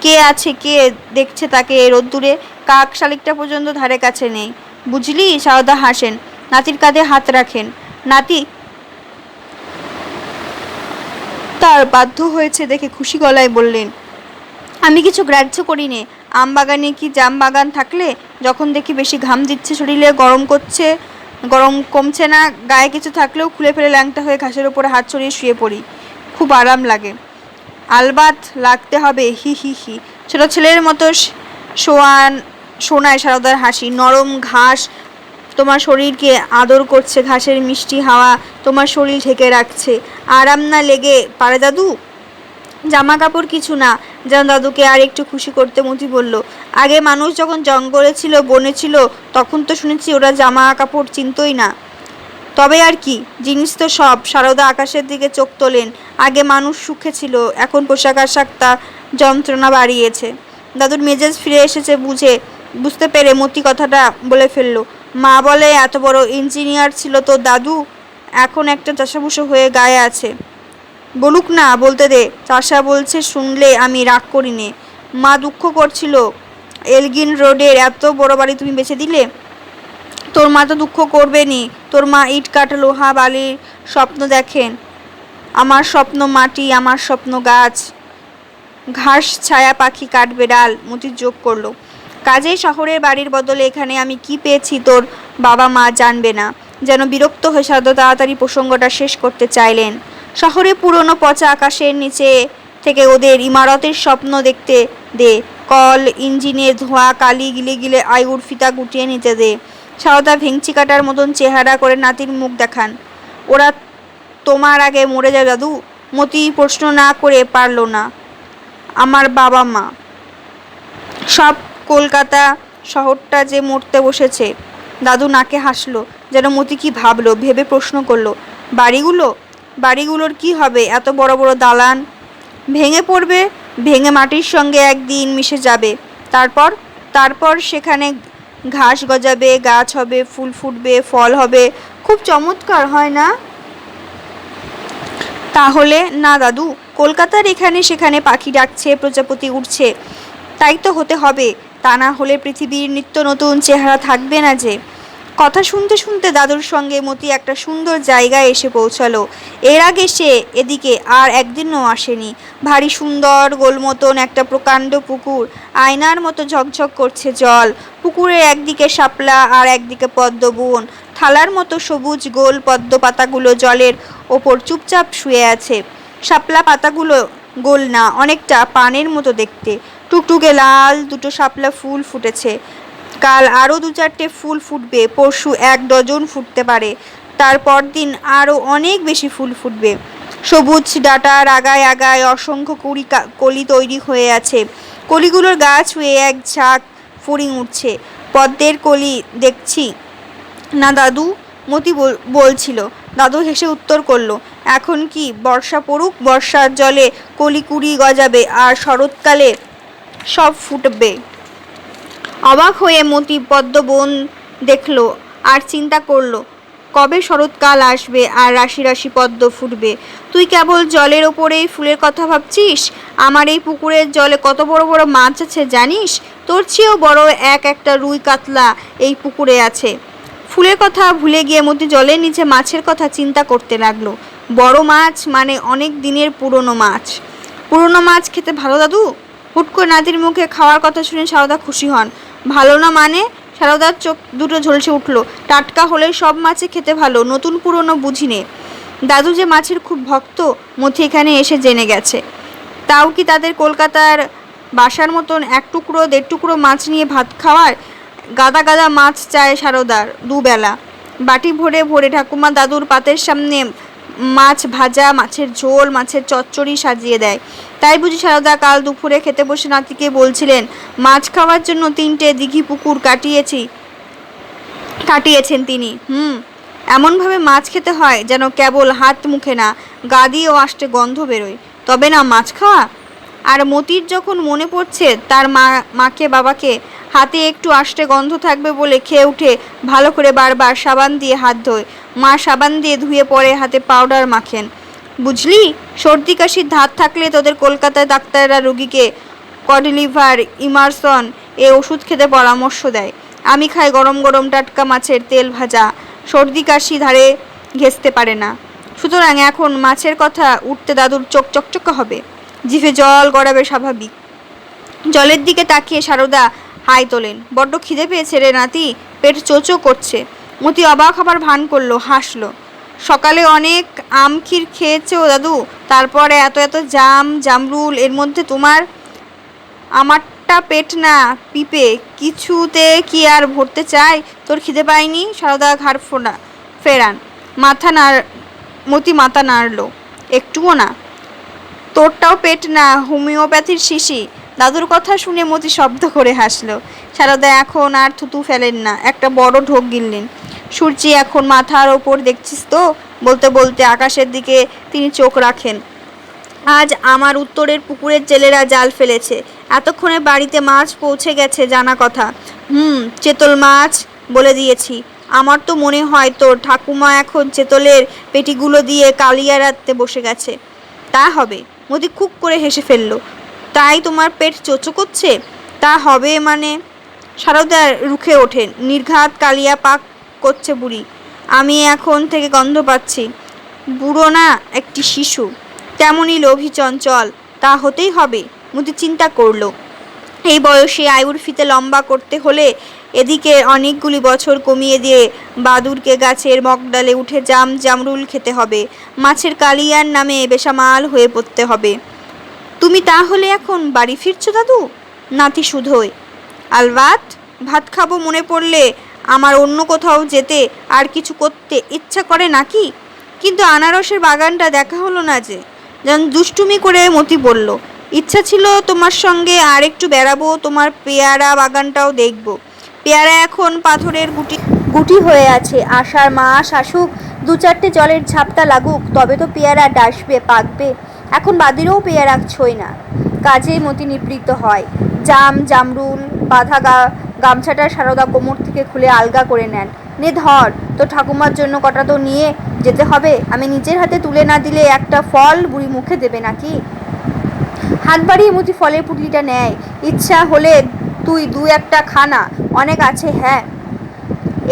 কে আছে, কে দেখছে তাকে এ রোদ্দুরে? কাক শালিকটা পর্যন্ত ধারে কাছে নেই। বুঝলি? সারদা হাসেন। নাতির কাঁধে হাত রাখেন। নাতি তার বাধ্য হয়েছে দেখে খুশি গলায় বললেন, আমি কিছু গ্রাহ্য করি নে। আম বাগানে কি জাম বাগান থাকলে যখন দেখি বেশি ঘাম দিচ্ছে, শরীরে গরম কমছে না, গায়ে কিছু থাকলেও খুলে ফেলে ল্যাংটা হয়ে ঘাসের ওপরে হাত ছড়িয়ে শুয়ে পড়ি। খুব আরাম লাগে। আলবাত লাগতে হবে, হি হি হি। ছোট ছেলের মতো শোনায় সারদার হাসি। নরম ঘাস তোমার শরীরকে আদর করছে, ঘাসের মিষ্টি হাওয়া তোমার শরীর ঢেকে রাখছে। আরাম না লেগে পারে দাদু? জামা কাপড় কিছু না, যেন দাদুকে আর একটু খুশি করতে মতি বলল। আগে মানুষ যখন জঙ্গলে ছিল, বনে ছিল, তখন তো শুনেছি ওরা জামা কাপড় চিনতই না। তবে আর কি, জিনিস তো সব। সারদা আকাশের দিকে চোখ তোলেন। আগে মানুষ সুখে ছিল, এখন পোশাক আশাক তার যন্ত্রণা বাড়িয়েছে। দাদুর মেজাজ ফিরে এসেছে বুঝতে পেরে মতি কথাটা বলে ফেলল। মা বলে এত বড় ইঞ্জিনিয়ার ছিল তোর দাদু, এখন একটা চাষাভুষো হয়ে গায়ে আছে। বলুক না, বলতে দে। চাষা বলছে শুনলে আমি রাগ করি নে। মা দুঃখ করছিল এলগিন রোডের এত বড় বাড়ি তুমি বেচে দিলে। তোর মা তো দুঃখ করবে নি, তোর মা ইট কাঠ লোহা বালির স্বপ্ন দেখেন। আমার স্বপ্ন মাটি, আমার স্বপ্ন গাছ, ঘাস, ছায়া, পাখি, কাঠ, বেড়াল। মতি যোগ করলো, কাজেই শহরের বাড়ির বদলে এখানে আমি কি পেয়েছি তোর বাবা মা জানবে না। যেন বিরক্ত হয়ে সারদা তাড়াতাড়ি প্রসঙ্গটা শেষ করতে চাইলেন। শহরে পুরনো পচা আকাশের নিচে থেকে ওদের ইমারতের স্বপ্ন দেখতে দে। কল ইঞ্জিনের ধোঁয়া কালি গিলে গিলে আয়ুর ফিতা গুটিয়ে নিতে দে। সারদা ভেংচি কাটার মতন চেহারা করে নাতির মুখ দেখান। ওরা তোমার আগে মরে যায় দাদু? মতি প্রশ্ন না করে পারল না। আমার বাবা মা সব কলকাতা শহরটা যে মরতে বসেছে। দাদু নাকে হাসলো, যেন মতি কি ভাবলো, ভেবে প্রশ্ন করলো, বাড়িগুলোর কি হবে? এত বড় বড় দালান ভেঙে পড়বে, ভেঙে মাটির সঙ্গে একদিন মিশে যাবে। তারপর সেখানে ঘাস গজাবে, গাছ হবে, ফুল ফুটবে, ফল হবে। খুব চমৎকার হয় না? তাহলে না দাদু, কলকাতার এখানে সেখানে পাখি ডাকছে, প্রজাপতি উঠছে, তাই তো হতে হবে। তা না হলে পৃথিবীর নিত্য নতুন চেহারা থাকবে না যে। কথা শুনতে শুনতে দাদুর সঙ্গে মতি একটা সুন্দর জায়গায় এসে পৌঁছালো। এর আগে সে এদিকে আর একদিনও আসেনি। ভারী সুন্দর গোল মতন একটা প্রকাণ্ড পুকুর, আয়নার মতো ঝকঝক করছে জল। পুকুরের একদিকে শাপলা আর একদিকে পদ্ম বন। থালার মতো সবুজ গোল পদ্ম পাতাগুলো জলের ওপর চুপচাপ শুয়ে আছে। শাপলা পাতাগুলো গোল না, অনেকটা পানের মতো দেখতে। টুকটুকে লাল দুটো শাপলা ফুল ফুটেছে। কাল আরও 2-4টে ফুল ফুটবে, পরশু 1 ডজন ফুটতে পারে, তারপর দিন আরও অনেক বেশি ফুল ফুটবে। সবুজ ডাঁটার আগায় আগায় অসংখ্য কলি তৈরি হয়ে আছে। কলিগুলোর গাছ হয়ে এক ঝাঁক ফড়িং উঠছে। পদ্মের কলি দেখছি না দাদু? মতি বলছিল। দাদু হেসে উত্তর করলো, এখন কি বর্ষা পড়ুক, বর্ষার জলে কলি কুড়ি গজাবে আর শরৎকালে সব ফুটবে। অবাক হয়ে মতি পদ্ম বন দেখল আর চিন্তা করলো, কবে শরৎকাল আসবে আর রাশি রাশি পদ্ম ফুটবে। তুই কেবল জলের ওপরেই ফুলের কথা ভাবছিস? আমার এই পুকুরের জলে কত বড় বড় মাছ আছে জানিস? তোর চেয়েও বড় একটা রুই কাতলা এই পুকুরে আছে। ফুলের কথা ভুলে গিয়ে মতি জলের নিচে মাছের কথা চিন্তা করতে লাগলো। বড় মাছ মানে অনেক দিনের পুরনো মাছ। পুরনো মাছ খেতে ভালো দাদু? হুট করে নাতির মুখে খাওয়ার কথা শুনে সারদা খুশি হন। ভালো না মানে? সারদার চোখ দুটো ঝলসে উঠল। টাটকা হলে সব মাছই খেতে ভালো, নতুন পুরনো বুঝি নে। দাদু যে মাছের খুব ভক্ত মতি এখানে এসে জেনে গেছে। তাও কি তাদের কলকাতার বাসার মতন 1 টুকরো 1.5 টুকরো মাছ নিয়ে ভাত খাওয়ার? গাদা গাদা মাছ চায় সারদার দুবেলা। বাটি ভরে ভরে ঠাকুমা দাদুর পাতের সামনে মাছ ভাজা, মাছের ঝোল, মাছের চচ্চড়ি সাজিয়ে দেয়। তাই বুঝি সারদা কাল দুপুরে খেতে বসে নাতিকে বলছিলেন, মাছ খাওয়ার জন্য 3টে দিঘি পুকুর কাটিয়েছেন তিনি। এমনভাবে মাছ খেতে হয় যেন কেবল হাত মুখে না, গা দিয়েও আষ্টে গন্ধ বেরোয়, তবে না মাছ খাওয়া। আর মতির যখন মনে পড়ছে তার মাকে বাবাকে, হাতে একটু আষ্টে গন্ধ থাকবে বলে খেয়ে উঠে ভালো করে বারবার সাবান দিয়ে হাত ধোয়। মা সাবান দিয়ে ধুয়ে পরে হাতে পাউডার মাখেন। বুঝলি, সর্দি কাশির ধাত থাকলে তোদের কলকাতায় ডাক্তাররা রোগীকে কডলিভার, ইমারসন এ ওষুধ খেতে পরামর্শ দেয়। আমি খাই গরম গরম টাটকা মাছের তেল ভাজা। সর্দি কাশি ধারে ঘেঁচতে পারে না। সুতরাং এখন মাছের কথা উঠতে দাদুর চোখ চকচকে হবে, জিভে জল গড়াবে স্বাভাবিক। জলের দিকে তাকিয়ে সারদা হাই তোলেন। বড্ড খিদে পেয়েছে রে নাতি, পেট চোচো করছে। মতি অবাক হবার ভান করলো, হাসলো। সকালে অনেক আম ক্ষীর খেয়েছো দাদু, তারপরে এত এত জামরুল, এর মধ্যে আমারটা পেট না পিপে, কিছুতে কি আর ভরতে চায়? তোর খিদে পায়নি? সারদা ঘাড় ফেরান। মতি মাথা নাড়ল। একটুও না। তোরটাও পেট না, হোমিওপ্যাথির শিশি। দাদুর কথা শুনে মতি শব্দ করে হাসল। সারদা এখন আর থুতু ফেলেন না, একটা বড় ঢোক গিললেন। সূর্যি এখন মাথার ওপর, দেখছিস তো? বলতে বলতে আকাশের দিকে তিনি চোখ রাখেন। আজ আমার উত্তরের পুকুরের জেলেরা জাল ফেলেছে, এতক্ষণে বাড়িতে মাছ পৌঁছে গেছে জানা কথা। চেতল মাছ বলে দিয়েছি। আমার তো মনে হয় তোর ঠাকুমা এখন চেতলের পেটিগুলো দিয়ে কালিয়া রাঁধতে বসে গেছে। তা হবে। মতি খুব করে হেসে ফেলল। তাই তোমার পেট চোচো করছে? তা হবে মানে? সারদা রুখে ওঠেন। নির্ঘাত কালিয়া পাক করছে বুড়ি। আমি এখন থেকে গন্ধ পাচ্ছি। বুড়ো না, একটি শিশু, তেমনই লোভী চঞ্চল। তা হতেই হবে। মতি চিন্তা করল, এই বয়সে আয়ুর ফিতে লম্বা করতে হলে এদিকে অনেকগুলি বছর কমিয়ে দিয়ে বাদুরকে গাছের মগডালে উঠে জামরুল খেতে হবে, মাছের কালিয়ার নামে বেসামাল হয়ে পড়তে হবে। তুমি তাহলে এখন বাড়ি ফিরছো দাদু? নাতি শুধোয়। আলবাত, ভাত খাবো মনে পড়লে আমার অন্য কোথাও যেতে আর কিছু করতে ইচ্ছা করে নাকি? কিন্তু আনারসের বাগানটা দেখা হলো না যে। যেন দুষ্টুমি করে মতি বলল, ইচ্ছা ছিল তোমার সঙ্গে আর একটু বেড়াবো, তোমার পেয়ারা বাগানটাও দেখব। পেয়ারা এখন পাথরের গুটি হয়ে আছে। আষাঢ় মাস আসুক, দু চারটে জলের ঝাপটা লাগুক, তবে তো পেয়ারা ডাসবে, পাকবে। এখন বাদিরেও পেয়ারা ছোঁয় না। কাজেই মতি নিবৃত্ত হয়। জামরুল বাঁধা গামছাটা সারদা কোমর থেকে খুলে আলগা করে নেন। নে ধর, তো ঠাকুমার জন্য কটা তো নিয়ে যেতে হবে। আমি নিজের হাতে তুলে না দিলে একটা ফল বুড়ি মুখে দেবে নাকি? হাত বাড়িয়ে মতি ফলের পুটলিটা নেয়। ইচ্ছা হলে তুই দু একটা খা না, অনেক আছে। হ্যাঁ,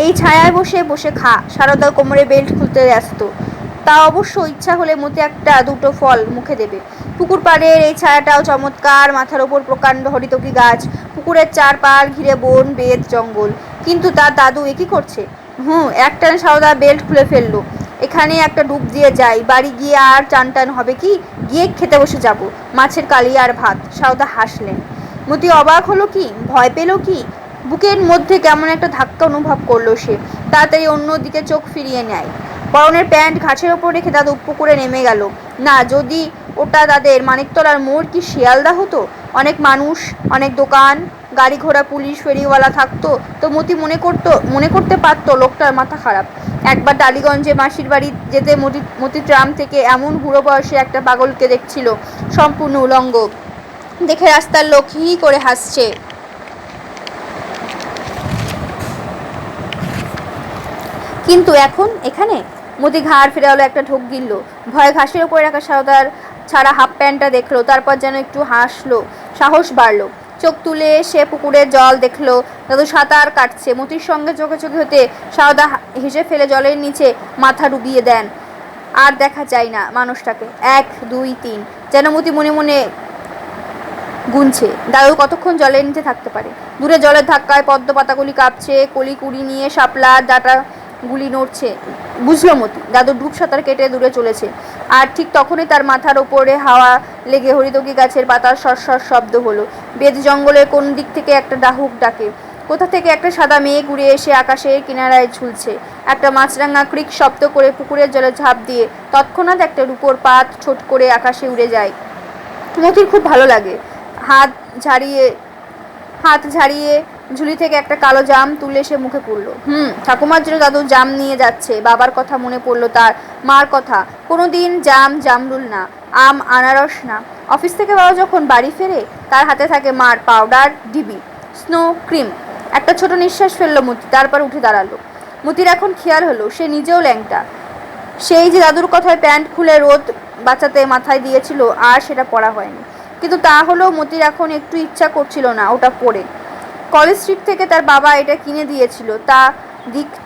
এই ছায়ায় বসে বসে খা। সারদা কোমরে বেল্ট খুলতে ব্যস্ত। তা অবশ্য ইচ্ছা হলে মতি একটা দুটো ফল মুখে দেবে। পুকুর পাড়ের এই ছায়াটাও চমৎকার। মাথার ওপর প্রকাণ্ড হরিতকি গাছ, পুকুরের চারপাল ঘিরে বন বেত জঙ্গল। কিন্তু তার দাদু এ কি করছে? একটানে সারদা বেল্ট খুলে ফেললো। এখানে একটা ডুব দিয়ে যাই, বাড়ি গিয়ে আর টান হবে কি? গিয়ে খেতে বসে যাব মাছের কালিয়া আর ভাত। সারদা হাসলেন। মতি অবাক হলো কি, ভয় পেল কি, বুকের মধ্যে কেমন একটা ধাক্কা অনুভব করলো সে। তাড়াতাড়ি অন্যদিকে চোখ ফিরিয়ে নেয়। পরনের প্যান্ট ঘাসের ওপর রেখে দাদু পুকুরে নেমে গেল। না, যদি ওটা তাদের মানিকতলার মোড় কি শিয়ালদা হতো, অনেক মানুষ, অনেক দোকান, গাড়ি ঘোড়া, পুলিশ, ফেরিওয়ালা থাকতো, তো মতি মনে করতে পারতো লোকটার মাথা খারাপ। একবার টালিগঞ্জে মাসির বাড়ি যেতে মতি ট্রাম থেকে এমন বুড়ো বয়সে একটা পাগলকে দেখছিল, সম্পূর্ণ উলঙ্গ। দেখে রাস্তার লোক হি করে হাসছে। কিন্তু এখন এখানে? মতি ঘাড় ফেরালো, একটা ঢোক গিলল। ভয়ে ঘাসের ওপরে রাখা সারদার ছাড়া হাফ প্যান্টটা দেখলো। তারপর যেন একটু হাসলো, সাহস বাড়লো। চোখ তুলে সে পুকুরের জল দেখলো। দাদু সাঁতার কাটছে। মতির সঙ্গে চোখে হতে সারদা হেসে ফেলে জলের নিচে মাথা ডুবিয়ে দেন। আর দেখা যায় না মানুষটাকে। 1 2 3, যেন মতি মনে মনে গুনছে দাদু কতক্ষণ জলের নিচে থাকতে পারে। দূরে জলের ধাক্কায় পদ্ম পাতাগুলি কাঁপছে, কলি কুড়ি নিয়ে শাপলার ডাটা গুলি নড়ছে। বুঝলো মতি, দাদু ডুব সাঁতার কেটে দূরে চলেছে। আর ঠিক তখনই তার মাথার ওপরে হাওয়া লেগে হরিতকি গাছের পাতার সরসর শব্দ হলো। বেদ জঙ্গলের কোন দিক থেকে একটা ডাহুক ডাকে। কোথা থেকে একটা সাদা মেঘ উড়ে এসে আকাশের কিনারায় ঝুলছে। একটা মাছরাঙা ক্রিক শব্দ করে পুকুরের জলে ঝাঁপ দিয়ে তৎক্ষণাৎ একটা রূপোর পাত ছোট করে আকাশে উড়ে যায়। মতির খুব ভালো লাগে। হাত ঝাড়িয়ে ঝুলি থেকে একটা কালো জাম তুলে সে মুখে পুরল। ঠাকুমার জন্য দাদু জাম নিয়ে যাচ্ছে। বাবার কথা মনে পড়লো, তার মার কথা। কোনোদিন জামরুল না, আম আনারস না। অফিস থেকে বাবা যখন বাড়ি ফেরে, তার হাতে থাকে মার পাউডার ডিবি, স্নো ক্রিম। একটা ছোট নিঃশ্বাস ফেললো মতি, তারপর উঠে দাঁড়ালো। মতির এখন খেয়াল হলো সে নিজেও ল্যাংটা। সেই যে দাদুর কথায় প্যান্ট খুলে রোদ বাঁচাতে মাথায় দিয়েছিল, আর সেটা পরা হয়নি। কিন্তু তা হলেও মতির এখন একটু ইচ্ছা করছিল না ওটা পরে। কলেজ স্ট্রিট থেকে তার বাবা এটা কিনে দিয়েছিল।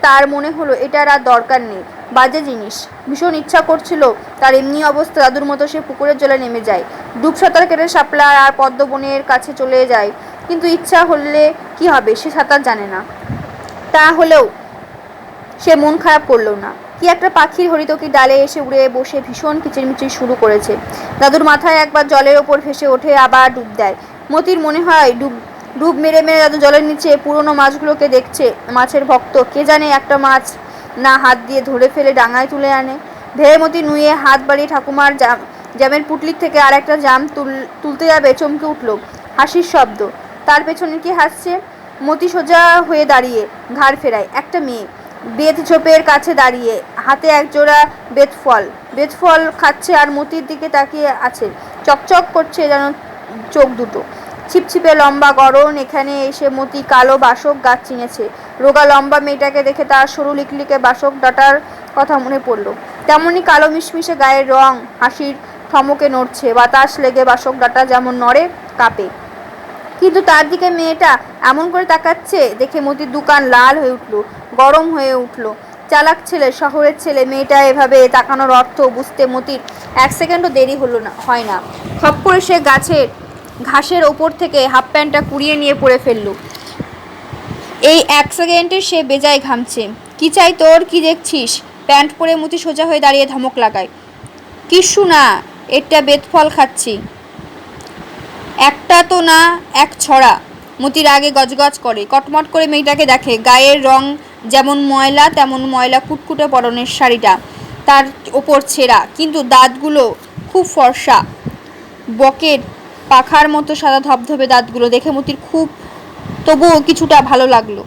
তার মনে হলো এটার আর দরকার নেই, বাজে জিনিস। ভীষণ ইচ্ছা করছিল তার এমনি অবস্থা দাদুর মতো সে পুকুরের জলে নেমে যায়, ডুব সাঁতার কেটে শাপলা আর পদ্মবনের কাছে চলে যায়। কিন্তু ইচ্ছা হলে কি হবে, সে সাঁতার জানে না। তা হলেও সে মন খারাপ করলো না। কি একটা পাখির হরিতকির ডালে এসে উড়ে বসে ভীষণ কিচিরমিচির শুরু করেছে। দাদুর মাথায় একবার জলের ওপর ভেসে ওঠে, আবার ডুব দেয়। মতির মনে হয় ডুব ডুব মেরে মেরে দাদু জলের নিচে পুরনো মাছগুলোকে দেখছে। মাছের ভক্ত, কে জানে একটা মাছ না হাত দিয়ে ধরে ফেলে ডাঙায় তুলে আনে। ভেবে মতি নুয়ে হাত বাড়িয়ে ঠাকুমার জামের পুটলির থেকে আর একটা জাম তুলতে যাবে, চমকে উঠল হাসির শব্দ। তার পেছনে কি হাসছে? মতি সোজা হয়ে দাঁড়িয়ে ঘাড় ফেরায়। একটা মেয়ে বেত ঝোপের কাছে দাঁড়িয়ে, হাতে একজোড়া বেতফল খাচ্ছে আর মতির দিকে তাকিয়ে আছে। চকচক করছে যেন চোখ দুটো। ছিপছিপে লম্বা গড়ন। এখানে এসে মতি কালো বাসক গাছ চিনেছে। রোগা লম্বা মেয়েটাকে দেখে তার সরু লিকলিকে বাসক ডাটার কথা মনে পড়ল। তেমনি কালো মিশমিশে গায়ের রং, হাসির থমকে নড়ছে। বাতাস লেগে বাসক ডাটা যেমন নড়ে, কাঁপে। কিন্তু তার দিকে মেয়েটা এমন করে তাকাচ্ছে দেখে মতির দুকান লাল হয়ে উঠল, গরম হয়ে উঠল। চালাক ছেলে, শহরের ছেলে। মেয়েটা এভাবে তাকানোর অর্থ বুঝতে মতির এক সেকেন্ডও দেরি হয় না। খপ করে সে ঘাসের ওপর থেকে হাফ প্যান্টটা কুড়িয়ে নিয়ে পরে ফেলল। এই এক সেকেন্ডে সে বেজায় ঘামছে। কি চাই তোর? কি দেখছিস? প্যান্ট পরে মতি সোজা হয়ে দাঁড়িয়ে ধমক লাগায়। কিচ্ছু না, একটা বেতফল খাচ্ছি। একটা তো না, এক ছড়া। মতির আগে গজগজ করে। কটমট করে মেয়েটাকে দেখে। গায়ের রং যেমন ময়লা তেমন ময়লা, কুটকুটে পরনের শাড়িটা তার ওপর ছেঁড়া, কিন্তু দাঁতগুলো খুব ফর্সা, বকের পাখার মতো সাদা ধবধবে দাঁতগুলো দেখে মতির খুব, তবুও কিছুটা ভালো লাগলো।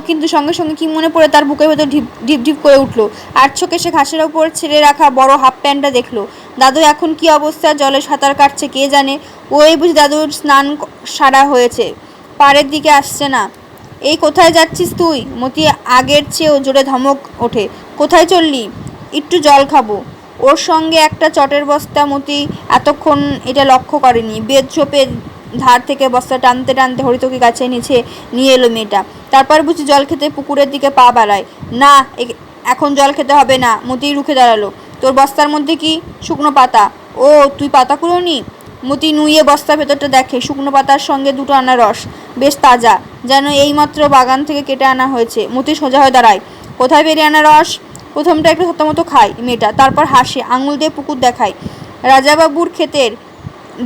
কিন্তু সঙ্গে সঙ্গে কি মনে পড়ে তার বুকের ভেতর ঢিপ ঢিপ করে উঠলো। আর চোখে সে ঘাসের ওপর ছেড়ে রাখা বড় হাফ প্যান্টটা দেখলো। দাদু এখন কি অবস্থা? জলে সাঁতার কাটছে কে জানে। ওই বুঝি দাদুর স্নান সারা হয়েছে, পাড়ের দিকে আসছে না। এই কোথায় যাচ্ছিস তুই? মতি আগের চেয়েও জোরে ধমক ওঠে। কোথায় চললি? একটু জল খাবো। ওর সঙ্গে একটা চটের বস্তা। মতি এতক্ষণ এটা লক্ষ্য করেনি। বেত ঝোপের ধার থেকে বস্তা টানতে টানতে হরিতকি গাছে নিচে নিয়ে এলো মেয়েটা। তারপর বুঝি জল খেতে পুকুরের দিকে পা বাড়ায়। না, এখন জল খেতে হবে না। মতি রুখে দাঁড়ালো। তোর বস্তার মধ্যে কি? শুকনো পাতা। ও, তুই পাতা কুড়োনি? মতি নুয়ে বস্তার ভেতরটা দেখে। শুকনো পাতার সঙ্গে দুটো আনারস, বেশ তাজা, যেন এইমাত্র বাগান থেকে কেটে আনা হয়েছে। মতি সোজা হয়ে দাঁড়ায়। কোথায় পেরি আনারস? প্রথমটা একটু থতমতো খায় মেয়েটা, তারপর হাসে, আঙুল দিয়ে পুকুর দেখায়। রাজাবাবুর ক্ষেতের,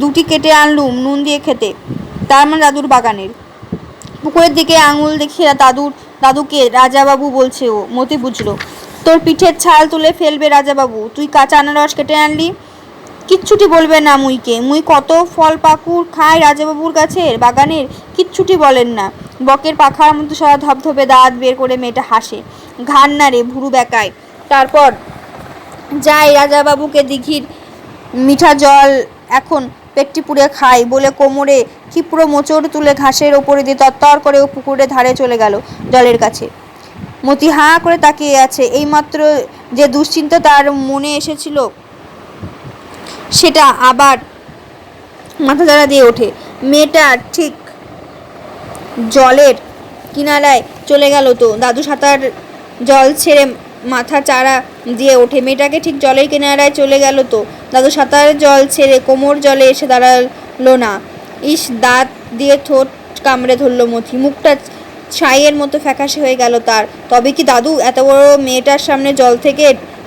দুটি কেটে আনলুম নুন দিয়ে খেতে। তার মানে দাদুর বাগানের। পুকুরের দিকে আঙুল দেখিয়ে দাদুকে রাজাবাবু বলছে ও। মতি বুঝলো। তোর পিঠের ছাল তুলে ফেলবে রাজাবাবু। তুই কাঁচা আনারস কেটে আনলি। কিচ্ছুটি বলবে না মুইকে। মুই কত ফল পাকুড় খাই রাজাবাবুর গাছের বাগানের, কিচ্ছুটি বলেন না। বকের পাখার মতো সারা ধবধবে দাঁত বের করে মেয়েটা হাসে। ঘাড় নাড়ে, ভুরু বেঁকায়। তারপর যাই রাজাবাবুকে দিঘির মিঠা জল এখন পেটটি পুড়ে খাই বলে কোমরে ক্ষিপ্র মোচড় তুলে ঘাসের ওপরে দিয়ে তরতর করে ও পুকুরের ধারে চলে গেল, জলের কাছে। মতি হাঁ করে তাকিয়ে আছে। এইমাত্র যে দুশ্চিন্তা তার মনে এসেছিল সেটা আবার মাথাচাড়া দিয়ে ওঠে। মেয়েটা ঠিক জলের কিনারায় চলে গেল তো। দাদু সাঁতার জল ছেড়ে মাথা চাড়া দিয়ে ওঠে। মেয়েটাকে ঠিক জলের কিনারায় চলে গেল তো। দাদু সাঁতার জল ছেড়ে কোমর জলে এসে দাঁড়ালো না। ইস, দাঁত দিয়ে ঠোঁট কামড়ে ধরল মতি। মুখটা ছাইয়ের মতো ফ্যাকাশে হয়ে গেল তার। তবে কি দাদু এত বড় মেয়েটার সামনে জল থেকে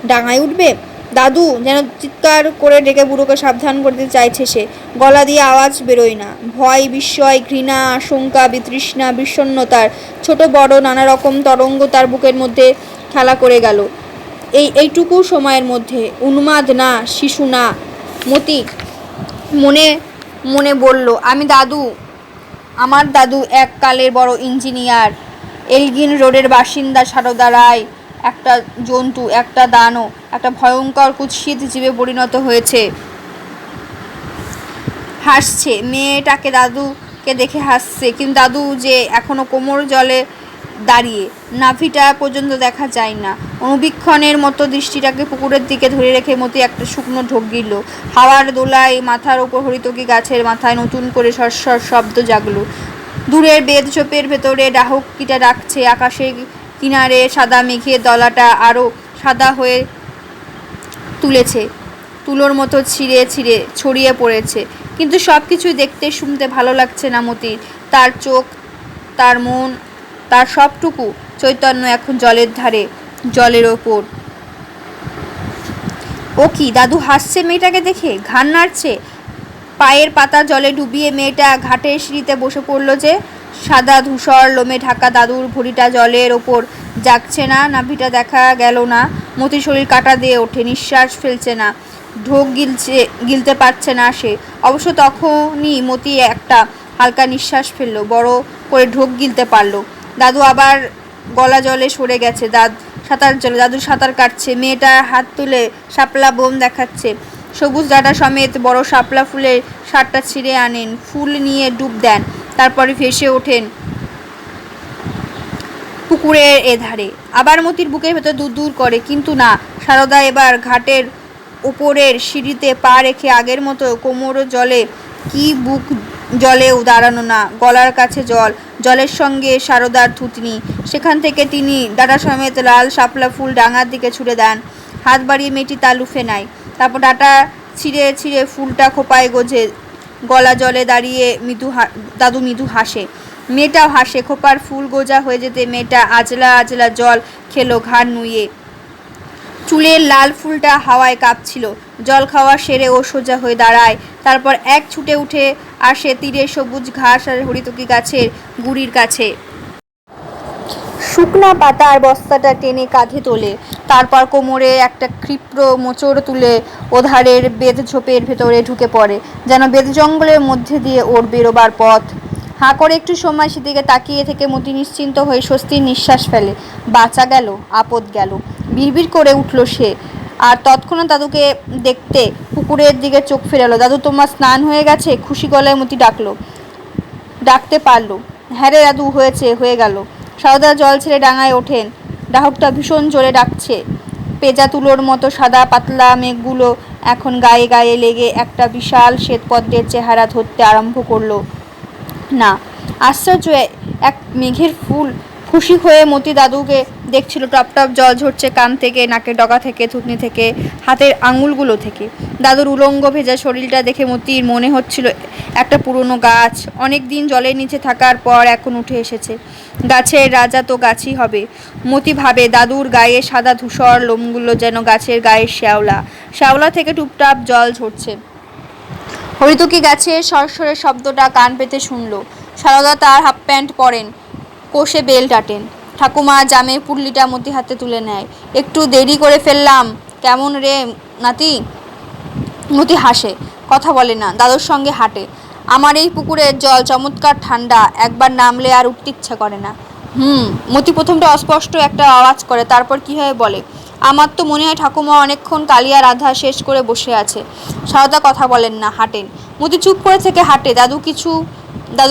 ডাঙায় উঠবে? দাদু যেন চিৎকার করে ডেকে বুড়োকে সাবধান করতে চাইছে সে। গলা দিয়ে আওয়াজ বেরোয় না। ভয়, বিস্ময়, ঘৃণা, আশঙ্কা, বিতৃষ্ণা, বিষণ্ণতার ছোট বড় নানা রকম তরঙ্গ তার বুকের মধ্যে খেলা করে গেল এইটুকু সময়ের মধ্যে। উন্মাদ না, শিশু না। মতি মনে মনে বলল, আমার দাদু এক কালের বড় ইঞ্জিনিয়ার, এলগিন রোডের বাসিন্দা সারদা রায় একটা জন্তু, একটা দানব, একটা ভয়ঙ্কর কুৎসিত জীবে পরিণত হয়েছে। হাসছে মেয়েটাকে, দাদুকে দেখে হাসছে। কিন্তু দাদু যে এখনো কোমর জলে দাঁড়িয়ে, নাভিটা পর্যন্ত দেখা যায় না। অনুবীক্ষণের মতো দৃষ্টিটাকে পুকুরের দিকে ধরে রেখে মতি একটা শুকনো ঢোক গিলল। হাওয়ার দোলায় মাথার ওপর হরিতকি গাছের মাথায় নতুন করে সরসর শব্দ জাগলো। দূরের বেত ঝোপের ভেতরে ডাহুকিটা ডাকছে। আকাশের কিনারে সাদা মেঘের দলাটা আরো সাদা হয়ে তুলেছে, তুলোর মতো ছিঁড়ে ছিঁড়ে ছড়িয়ে পড়েছে। কিন্তু সব কিছুই দেখতে শুনতে ভালো লাগছে না মতির। তার চোখ, তার মন তার সবটুকু চৈতন্য এখন জলের ধারে, জলের ওপর। ও কি, দাদু হাসছে মেয়েটাকে দেখে, ঘাড় নাড়ছে। পায়ের পাতা জলে ডুবিয়ে মেয়েটা ঘাটের সিঁড়িতে বসে পড়ল যে। সাদা ধূসর লোমে ঢাকা দাদুর ভুঁড়িটা জলের ওপর জাগছে না, নাভিটা দেখা গেল না। মতির শরীর কাটা দিয়ে ওঠে, নিঃশ্বাস ফেলছে না, ঢোক গিলতে পারছে না সে। অবশ্য তখনই মতি একটা হালকা নিঃশ্বাস ফেললো, বড় করে ঢোক গিলতে পারলো। দাদু আবার গলা জলে সরে গেছে। দাদু সাঁতার কাটছে। মেয়েটা হাত তুলে শাপলা বোম দেখাচ্ছে। সবুজ ডাঁটা সমেত বড় শাপলা ফুলের শাঁটটা ছিঁড়ে আনেন, ফুল নিয়ে ডুব দেন, তারপরে ভেসে ওঠেন পুকুরের এধারে। আবার মতির বুকের ভেতর দূর দূর করে, কিন্তু না, সারদা এবার ঘাটের উপরের সিঁড়িতে পা রেখে আগের মতো কোমর জলে, কি বুক জলেও দাঁড়ানো না, গলার কাছে জল, জলের সঙ্গে সারদার থুতনি। সেখান থেকে তিনি ডাঁটা সমেত লাল শাপলা ফুল ডাঙার দিকে ছুড়ে দেন। হাত বাড়িয়ে মেয়েটি তা লুফে নেয়। তারপর ডাঁটা ছিঁড়ে ছিঁড়ে ফুলটা খোপায় গোজে। গলা জলে দাঁড়িয়ে দাদু মৃদু হাসে, মেয়েটাও হাসে। খোপার ফুল গোজা হয়ে যেতে মেয়েটা আজলা আজলা জল খেলো ঘাড় নুয়ে। চুলের লাল ফুলটা হাওয়ায় কাঁপছিল। জল খাওয়া সেরে ও সোজা হয়ে দাঁড়ায়। তারপর এক ছুটে উঠে আসে তীরে সবুজ ঘাস আর হরিতকি গাছের গুড়ির কাছে। শুকনা পাতার বস্তাটা টেনে কাঁধে তোলে। তারপর কোমরে একটা ক্ষিপ্র মোচড় তুলে ওধারের বেতঝোপের ভেতরে ঢুকে পড়ে, যেন বেত জঙ্গলের মধ্যে দিয়ে ওর বেরোবার পথ। হাঁ করে একটু সময় সেদিকে তাকিয়ে থেকে মতি নিশ্চিন্ত হয়ে স্বস্তির নিঃশ্বাস ফেলে। বাঁচা গেল, আপদ গেল, বিড়বিড় করে উঠল সে। আর তৎক্ষণাৎ দাদুকে দেখতে পুকুরের দিকে চোখ ফেরালো। দাদু, তোমার স্নান হয়ে গেছে? খুশি গলায় মতি ডাকতে পারল। হ্যাঁ রে দাদু, হয়ে গেল। সারদা জল ছেড়ে ডাঙায় ওঠেন। ডাহুকটা ভীষণ জোরে ডাকছে। পেঁজা তুলোর মতো সাদা পাতলা মেঘগুলো এখন গায়ে গায়ে লেগে একটা বিশাল শ্বেতপদ্মের চেহারা ধরতে আরম্ভ করলো। না, আশ্চর্য এক মেঘের ফুল। খুশি হয়ে মতি দাদুকে দেখছিল। টপ টপ জল ঝরছে কান থেকে, নাকের ডগা থেকে, থুতনি থেকে, হাতের আঙুলগুলো থেকে। দাদুর উলঙ্গ ভেজা শরীরটা দেখে মতির মনে হচ্ছিল একটা পুরনো গাছ অনেক দিন জলের নিচে থাকার পর এখন উঠে এসেছে। গাছের রাজা তো গাছই হবে। মতি ভাবে, দাদুর গায়ে সাদা ধূসর লোমগুলো যেন গাছের গায়ের শ্যাওলা থেকে টুপটাপ জল ঝরছে। হরিতকি গাছের সরসরে শব্দটা কান পেতে শুনল। সারদা তার হাফ প্যান্ট পরেন, কোষে বেল টাটেন। ঠাকুমা জামের পুটলিটা মতি হাতে তুলে নেয়। একটু দেরি করে ফেললাম, কেমন রে নাতি? মতি হাসে, কথা বলে না, দাদুর সঙ্গে হাঁটে। আমার এই পুকুরের জল চমৎকার ঠান্ডা, একবার নামলে আর উঠতে ইচ্ছা করে না। মতি প্রথমটা অস্পষ্ট একটা আওয়াজ করে, তারপর কীভাবে বলে, আমার তো মনে হয় ঠাকুমা অনেকক্ষণ কালিয়া রাধা শেষ করে বসে আছে। সারদা কথা বলেন না, হাঁটেন। মতি চুপ করে থেকে হাঁটে। দাদু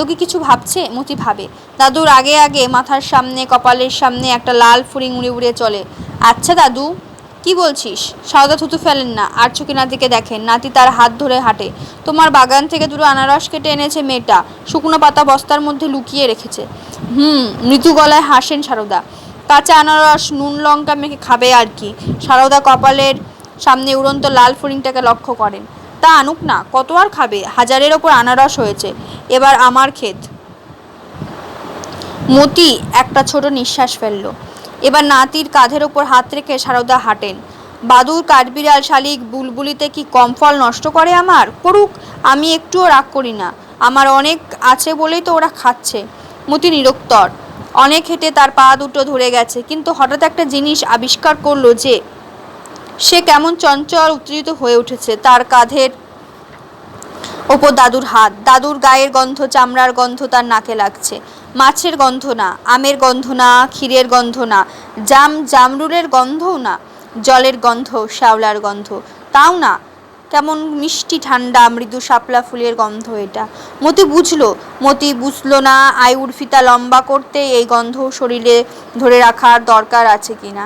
কি কিছু ভাবছে? মতি ভাবে। দাদুর আগে আগে মাথার সামনে, কপালের সামনে একটা লাল ফুরিং উড়ে উড়ে চলে। আচ্ছা দাদু, কি বলছিস? সারদা থুতু ফেলেন না, আর চোখে নাতিকে দেখেন। নাতি তার হাত ধরে হাঁটে। তোমার বাগান থেকে দুটো আনারস কেটে এনেছে মেয়েটা, শুকনো পাতা বস্তার মধ্যে লুকিয়ে রেখেছে। মৃদু গলায় হাসেন সারদা। কাঁচা আনারস নুন লঙ্কা মেখে খাবে আর কি। সারদা কপালের সামনে উড়ন্ত লাল ফড়িংটাকে লক্ষ্য করেন। তা আনুক না, কত আর খাবে? হাজারের ওপর আনারস হয়েছে, এবার আমার ক্ষেত। মতি একটা ছোট নিঃশ্বাস ফেলল। এবার নাতির কাঁধের ওপর হাত রেখে সারদা হাঁটেন। বাদুর, কাঠবিড়াল, শালিক, বুলবুলিতে কি কম ফল নষ্ট করে আমার? করুক, আমি একটুও রাগ করি না। আমার অনেক আছে বলেই তো ওরা খাচ্ছে। মতি নিরুত্তর। অনেক হেঁটে তার পা দুটো ধরে গেছে, কিন্তু হঠাৎ একটা জিনিস আবিষ্কার করলো যে সে কেমন চঞ্চল উত্তেজিত হয়ে উঠেছে। তার কাঁধের ওপর দাদুর হাত, দাদুর গায়ের গন্ধ, চামড়ার গন্ধ তার নাকে লাগছে। মাছের গন্ধ না, আমের গন্ধ না, ক্ষীরের গন্ধ না, জামরুলের গন্ধও না, জলের গন্ধ, শ্যাওলার গন্ধ তাও না, কেমন মিষ্টি ঠান্ডা মৃদু শাপলা ফুলের গন্ধ এটা। মতি বুঝলো না আয়ুর ফিতা লম্বা করতে এই গন্ধ শরীরে ধরে রাখার দরকার আছে কিনা।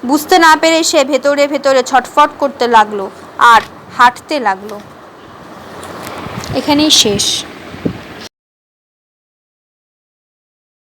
বুঝতে না পেরে সে ভেতরে ভেতরে ছটফট করতে লাগলো আর হাঁটতে লাগলো। এখানেই শেষ।